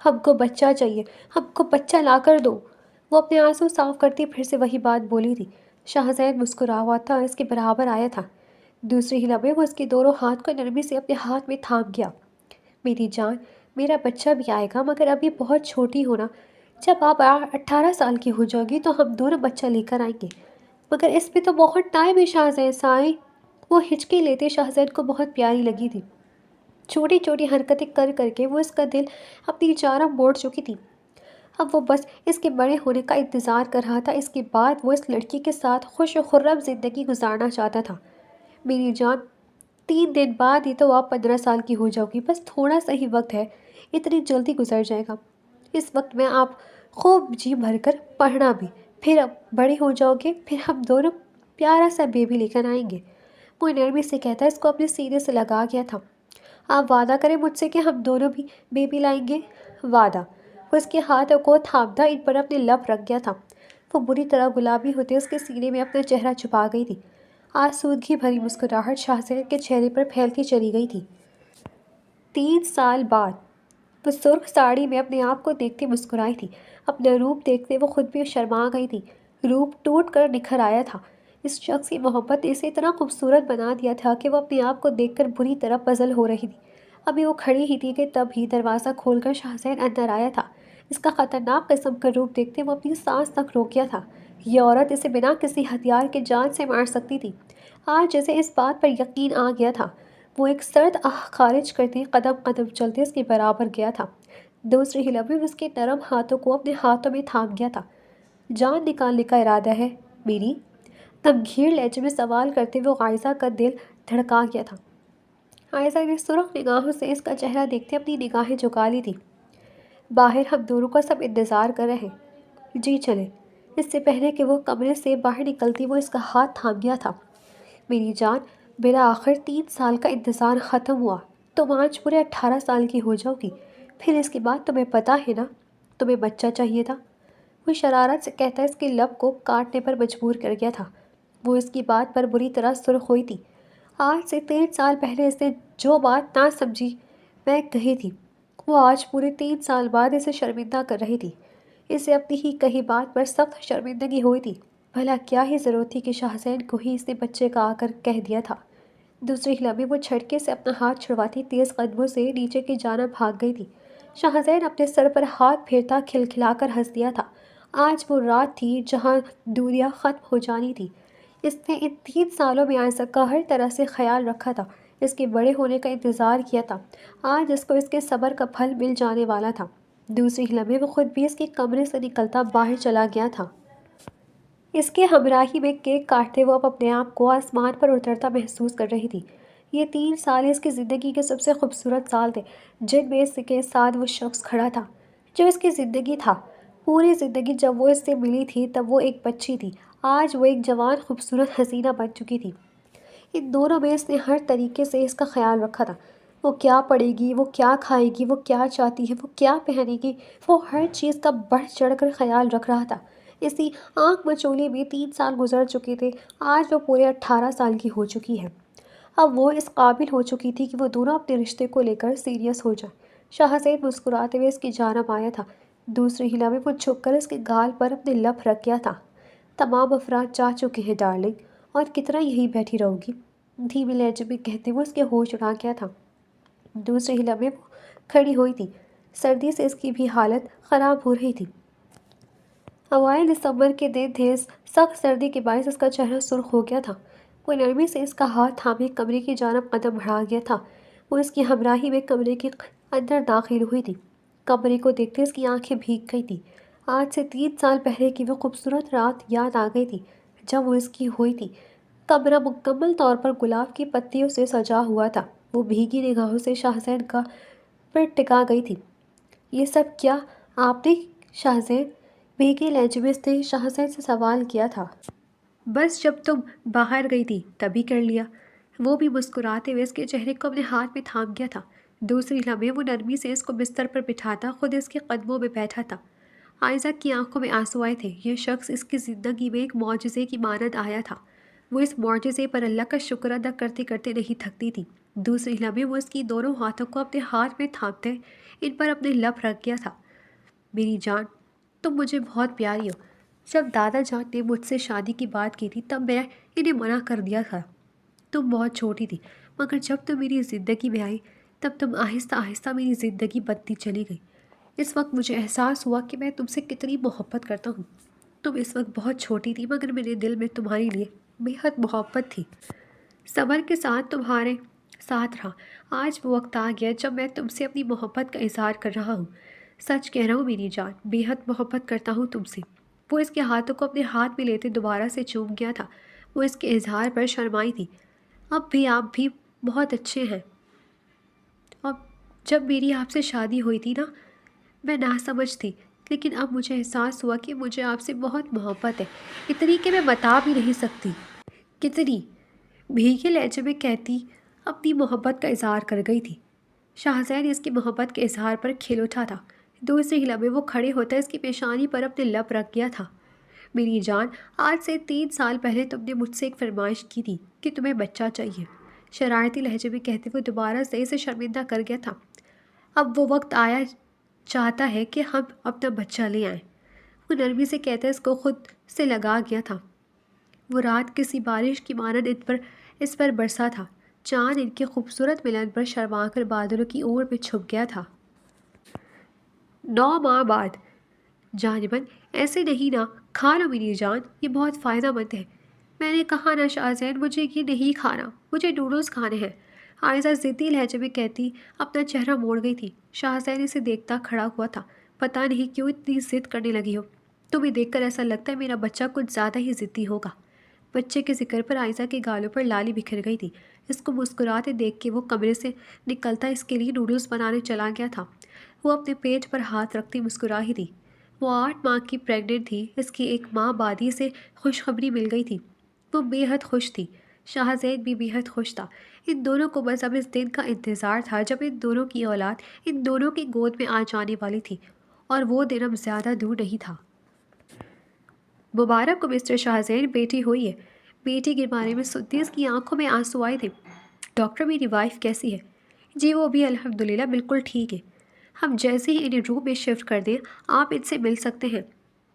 ہم کو بچہ چاہیے، ہم کو بچہ لا کر دو۔ وہ اپنے آنسو صاف کرتی پھر سے وہی بات بولی تھی۔ شاہ زین مسکرا ہوا تھا، اس کے برابر آیا تھا۔ دوسری ہی لمحے وہ اس کے دونوں ہاتھ کو نرمی سے اپنے ہاتھ میں تھام گیا۔ میری جان، میرا بچہ بھی آئے گا، مگر ابھی بہت چھوٹی ہونا۔ جب آپ 18 سال کی ہو جاؤ گی تو ہم دونوں بچہ لے کر آئیں گے۔ مگر اس پہ تو بہت ٹائم ہے شاہ زین سائیں۔ وہ ہچکی لیتے شاہ زین کو بہت پیاری لگی تھی۔ چھوٹی چھوٹی حرکتیں کر کر کے وہ اس کا دل اپنی جانب موڑ چکی تھی۔ اب وہ بس اس کے بڑے ہونے کا انتظار کر رہا تھا۔ اس کے بعد وہ اس لڑکی کے ساتھ خوش و خرم زندگی گزارنا چاہتا تھا۔ میری جان، 3 دن بعد ہی تو آپ 15 سال کی ہو جاؤ گی، بس تھوڑا سا ہی وقت ہے، اتنی جلدی گزر جائے گا۔ اس وقت میں آپ خوب جی بھر کر پڑھنا بھی، پھر اب بڑے ہو جاؤ گے، پھر ہم دونوں پیارا سا بیبی لے کر آئیں گے۔ وہ نرمی سے کہتا اس کو اپنے سینے سے لگا گیا تھا۔ آپ وعدہ کریں مجھ سے کہ ہم دونوں بھی بیبی لائیں گے؟ وعدہ؟ وہ اس کے ہاتھوں کو تھامتا ان پر اپنے لب رکھ گیا تھا۔ وہ بری طرح گلابی ہوتے اس کے سینے میں اپنا چہرہ چھپا گئی تھی۔ آسودگی بھری مسکراہٹ شاہ زین کے چہرے پر پھیلتی چلی گئی تھی۔ 3 سال بعد وہ سرخ ساڑی میں اپنے آپ کو دیکھتے مسکرائی تھی۔ اپنا روپ دیکھتے وہ خود بھی شرما گئی تھی۔ روپ ٹوٹ کر نکھر آیا تھا۔ اس شخص کی محبت نے اسے اتنا خوبصورت بنا دیا تھا کہ وہ اپنے آپ کو دیکھ کر بری طرح پزل ہو رہی تھی۔ ابھی وہ کھڑی ہی تھی کہ تب ہی دروازہ کھول کر شاہ زین اندر آیا تھا۔ اس کا خطرناک قسم کا روپ دیکھتے وہ اپنی سانس تک روک گیا تھا۔ یہ عورت اسے بنا کسی ہتھیار کے جان سے مار سکتی تھی۔ آج جیسے اس بات پر یقین آ گیا تھا۔ وہ ایک سرد آہ خارج کرتے قدم قدم چلتے اس کے برابر گیا تھا۔ دوسرے ہی لمحے اس کے نرم ہاتھوں کو اپنے ہاتھوں میں تھام گیا تھا۔ جان نکالنے کا ارادہ ہے میری؟ غمگین لہجے میں سوال کرتے وہ عائشہ کا دل دھڑکا گیا تھا۔ عائشہ نے سرخ نگاہوں سے اس کا چہرہ دیکھتے اپنی نگاہیں جھکا لی تھی۔ باہر ہم دونوں کا سب انتظار کر رہے ہیں، جی چلیں۔ اس سے پہلے کہ وہ کمرے سے باہر نکلتی وہ اس کا ہاتھ تھام گیا تھا۔ میری جان، بالآخر 3 سال کا انتظار ختم ہوا، تم آج پورے 18 سال کی ہو جاؤ گی، پھر اس کے بعد تمہیں پتہ ہے نا تمہیں بچہ چاہیے تھا۔ وہ شرارت سے کہتا اس کے لب کو کاٹنے پر مجبور کر گیا تھا۔ وہ اس کی بات پر بری طرح سرخ ہوئی تھی۔ آج سے 3 سال پہلے اس نے جو بات نہ سمجھی میں کہی تھی، وہ آج پورے 3 سال بعد اسے شرمندہ کر رہی تھی۔ اسے اپنی ہی کہی بات پر سخت شرمندگی ہوئی تھی۔ بھلا کیا ہی ضرورت تھی کہ شاہ زین کو ہی اس نے بچے کا آ کر کہہ دیا تھا۔ دوسری لمحے وہ جھٹکے سے اپنا ہاتھ چھڑواتی تیز قدموں سے نیچے کی جانب بھاگ گئی تھی۔ شاہ زین اپنے سر پر ہاتھ پھیرتا کھلکھلا کر ہنس دیا تھا۔ آج وہ رات تھی جہاں دوریاں ختم ہو جانی تھی۔ اس نے ان 3 سالوں میں عائشہ کا ہر طرح سے خیال رکھا تھا، اس کے بڑے ہونے کا انتظار کیا تھا۔ آج اس کو اس کے صبر کا پھل مل جانے والا تھا۔ دوسری لمحے وہ خود بھی اس کے کمرے سے نکلتا باہر چلا گیا تھا۔ اس کے ہمراہی میں کیک کاٹتے وہ اب اپنے آپ کو آسمان پر اترتا محسوس کر رہی تھی۔ یہ 3 سال اس کی زندگی کے سب سے خوبصورت سال تھے، جن میں اس کے ساتھ وہ شخص کھڑا تھا جو اس کی زندگی تھا۔ پوری زندگی جب وہ اس سے ملی تھی تب وہ ایک بچی تھی، آج وہ ایک جوان خوبصورت حسینہ بن چکی تھی۔ ان دونوں میں اس نے ہر طریقے سے اس کا خیال رکھا تھا۔ وہ کیا پڑھے گی، وہ کیا کھائے گی، وہ کیا چاہتی ہے، وہ کیا پہنے گی، وہ ہر چیز کا بڑھ چڑھ کر خیال رکھ رہا تھا۔ اسی آنکھ مچولی میں 3 سال گزر چکے تھے، آج وہ پورے 18 سال کی ہو چکی ہے۔ اب وہ اس قابل ہو چکی تھی کہ وہ دونوں اپنے رشتے کو لے کر سیریس ہو جائیں۔ شاہزید مسکراتے ہوئے اس کی جانب آیا تھا، دوسری ہلا میں وہ جھک کر اس کے گال پر اپنے لب رکھ گیا تھا۔ تمام افراد جا چکے ہیں ڈارلنگ، اور کتنا یہیں بیٹھی رہو گی، دھیمی لہجے میں کہتے ہوئے اس کے ہوش اڑا گیا تھا۔ دوسری ہلا میں وہ کھڑی ہوئی تھی، سردی سے اس کی بھی حالت خراب ہو رہی تھی۔ اوائل دسمبر کے دن تھے، سخت سردی کے باعث اس کا چہرہ سرخ ہو گیا تھا۔ وہ نرمی سے اس کا ہاتھ تھامے کمرے کی جانب قدم بڑھا گیا تھا۔ وہ اس کی ہمراہی میں کمرے کے اندر داخل ہوئی تھی۔ کمرے کو دیکھتے اس کی آنکھیں بھیگ گئی تھیں۔ آج سے 3 سال پہلے کی وہ خوبصورت رات یاد آ گئی تھی جب وہ اس کی ہوئی تھی۔ کمرہ مکمل طور پر گلاب کی پتیوں سے سجا ہوا تھا۔ وہ بھیگی نگاہوں سے شاہزید کا پر ٹکا گئی تھی۔ یہ سب کیا آپ نے شاہزید؟ بھیگے لہجے میں اس نے شاہزید سے سوال کیا تھا۔ بس جب تم باہر گئی تھی تبھی کر لیا۔ وہ بھی مسکراتے ہوئے اس کے چہرے کو اپنے ہاتھ میں تھام گیا تھا۔ دوسری لمحے وہ نرمی سے اس کو بستر پر بٹھاتا خود اس کے قدموں میں بیٹھا تھا۔ عائزہ کی آنکھوں میں آنسو آئے تھے۔ یہ شخص اس کی زندگی میں ایک معجزے کی مانند آیا تھا۔ وہ اس معجزے پر اللہ کا شکر ادا کرتے کرتے نہیں تھکتی تھی۔ دوسری لمحے وہ اس کی دونوں ہاتھوں کو اپنے ہاتھ میں تھامتے ان پر اپنے لب رکھ گیا تھا۔ میری جان، تم مجھے بہت پیاری ہو۔ جب دادا جان نے مجھ سے شادی کی بات کی تھی تب میں انہیں منع کر دیا تھا۔ تم بہت چھوٹی تھی، مگر جب تم میری زندگی میں آئی تب تم آہستہ آہستہ میری زندگی بنتی چلی گئی۔ اس وقت مجھے احساس ہوا کہ میں تم سے کتنی محبت کرتا ہوں۔ تم اس وقت بہت چھوٹی تھی مگر میرے دل میں تمہارے لیے بے حد محبت تھی۔ صبر کے ساتھ تمہارے ساتھ رہا۔ آج وہ وقت آ گیا جب میں تم سے اپنی محبت کا اظہار کر رہا ہوں۔ سچ کہہ رہا ہوں میری جان، بے حد محبت کرتا ہوں تم سے۔ وہ اس کے ہاتھوں کو اپنے ہاتھ میں لیتے دوبارہ سے چوم گیا تھا۔ وہ اس کے اظہار پر شرمائی تھی۔ اب بھی آپ بھی بہت اچھے ہیں۔ اب جب میری آپ سے شادی ہوئی تھی نا، میں ناسمجھ تھی، لیکن اب مجھے احساس ہوا کہ مجھے آپ سے بہت محبت ہے، اتنی کہ میں بتا بھی نہیں سکتی کتنی، بھیگے لہجے میں کہتی اپنی محبت کا اظہار کر گئی تھی۔ شاہزید اس کی محبت کے اظہار پر کھل اٹھا تھا۔ دوسری لمحے وہ کھڑے ہوتا اس کی پیشانی پر اپنے لب رکھ گیا تھا۔ میری جان، آج سے 3 سال پہلے تم نے مجھ سے ایک فرمائش کی تھی کہ تمہیں بچہ چاہیے، شرارتی لہجے میں کہتے ہوئے دوبارہ سے اسے شرمندہ کر گیا تھا۔ اب وہ وقت آیا چاہتا ہے کہ ہم اپنا بچہ لے آئیں۔ وہ نرمی سے کہتے اس کو خود سے لگا گیا تھا۔ وہ رات کسی بارش کی مانند اس پر برسا تھا۔ چاند ان کے خوبصورت ملن پر شرما کر بادلوں کی اوڑ میں چھپ گیا تھا۔ 9 ماہ بعد۔ جانبن، ایسے نہیں نا، کھا لو میری جان، یہ بہت فائدہ مند ہے۔ میں نے کہا نا شاہزید، مجھے یہ نہیں کھانا، مجھے نوڈلز کھانے ہیں۔ عائزہ ضدی لہجے میں کہتی اپنا چہرہ موڑ گئی تھی۔ شاہزید اسے دیکھتا کھڑا ہوا تھا۔ پتہ نہیں کیوں اتنی ضد کرنے لگی ہو، تمہیں دیکھ کر ایسا لگتا ہے میرا بچہ کچھ زیادہ ہی ضدی ہوگا۔ بچے کے ذکر پر عائزہ کے گالوں پر لالی بکھر گئی تھی۔ اس کو مسکراتے دیکھ کے وہ کمرے سے نکلتا اس کے لیے نوڈلز بنانے چلا گیا تھا۔ وہ اپنے پیٹ پر ہاتھ رکھتی مسکرا ہی تھی۔ وہ 8 ماہ کی پریگننٹ تھی۔ اس کی 1 ماہ بعد ہی سے خوشخبری مل گئی تھی۔ وہ بے حد خوش تھی۔ شاہزید بھی بے حد خوش تھا۔ ان دونوں کو بس اب اس دن کا انتظار تھا جب ان دونوں کی اولاد ان دونوں کی گود میں آ جانے والی تھی، اور وہ دن اب زیادہ دور نہیں تھا۔ مبارک کو مسٹر شاہزید، بیٹی ہوئی ہے۔ بیٹی کے بارے میں سنتی اس کی آنکھوں میں آنسو آئے تھے۔ ڈاکٹر، میری وائف کیسی ہے؟ جی وہ بھی الحمدللہ بالکل ٹھیک ہے۔ ہم جیسے ہی انہیں روم میں شفٹ کر دیں آپ ان سے مل سکتے ہیں،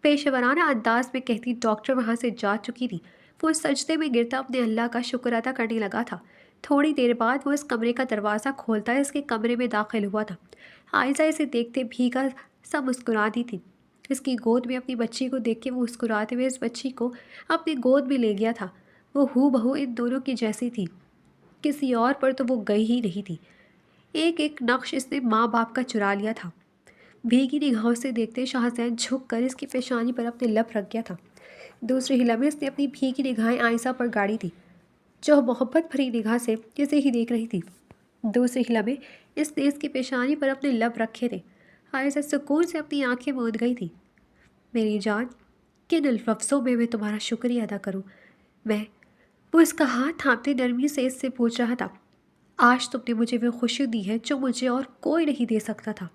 پیشہ ورانہ انداز میں کہتی ڈاکٹر وہاں سے جا چکی تھی۔ وہ سجدے میں گرتا اپنے اللہ کا شکر ادا کرنے لگا تھا۔ تھوڑی دیر بعد وہ اس کمرے کا دروازہ کھولتا اس کے کمرے میں داخل ہوا تھا۔ عائزہ اسے دیکھتے بھیگا سا مسکرا دی تھی۔ اس کی گود میں اپنی بچی کو دیکھ کے وہ مسکراتے ہوئے اس بچی کو اپنی گود میں لے گیا تھا۔ وہ ہو بہو ان دونوں کی جیسی تھی، کسی اور پر تو وہ گئی ہی نہیں تھی۔ ایک ایک نقش اس نے ماں باپ کا چرا لیا تھا۔ بھیگی نگاہوں سے دیکھتے شاہزین جھک کر اس کی پیشانی پر اپنے لب رکھ گیا تھا۔ دوسری ہلا میں اس نے اپنی بھیگی نگاہیں عائشہ پر گاڑی تھی، جو محبت بھری نگاہ سے اسے ہی دیکھ رہی تھی۔ دوسری ہلا میں اس نے اس کی پیشانی پر اپنے لب رکھے تھے۔ عائشہ سکون سے اپنی آنکھیں موند گئی تھی۔ میری جان، کن الفظوں میں تمہارا شکریہ ادا کروں؟ میں وہ اس کا ہاتھ تھامتے نرمی سے اس سے پوچھ رہا تھا۔ آج تم نے مجھے وہ خوشی دی ہے جو مجھے اور کوئی نہیں دے سکتا تھا۔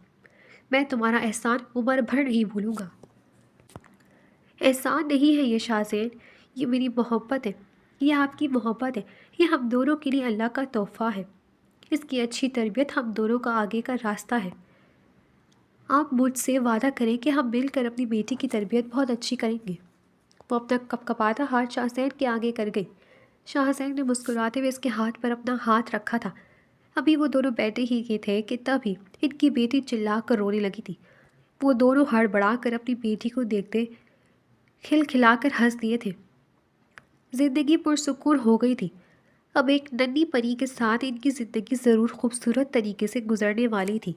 میں تمہارا احسان عمر بھر نہیں بھولوں گا۔ احسان نہیں ہے یہ شاہزین، یہ میری محبت ہے، یہ آپ کی محبت ہے، یہ ہم دونوں کے لیے اللہ کا تحفہ ہے۔ اس کی اچھی تربیت ہم دونوں کا آگے کا راستہ ہے۔ آپ مجھ سے وعدہ کریں کہ ہم مل کر اپنی بیٹی کی تربیت بہت اچھی کریں گے۔ وہ اپنا کپ کپاتا ہاتھ شاہزین کے آگے کر گئی۔ شاہزین نے مسکراتے ہوئے اس کے ہاتھ پر اپنا ہاتھ رکھا تھا۔ ابھی وہ دونوں بیٹھے ہی گئے تھے کہ تبھی ان کی بیٹی چلا کر رونے لگی تھی۔ وہ دونوں ہڑبڑا کر اپنی بیٹی کو دیکھتے کھل کھلا کر ہنس دیے تھے۔ زندگی پرسکون ہو گئی تھی۔ اب ایک ننھی پری کے ساتھ ان کی زندگی ضرور خوبصورت طریقے سے گزرنے والی تھی۔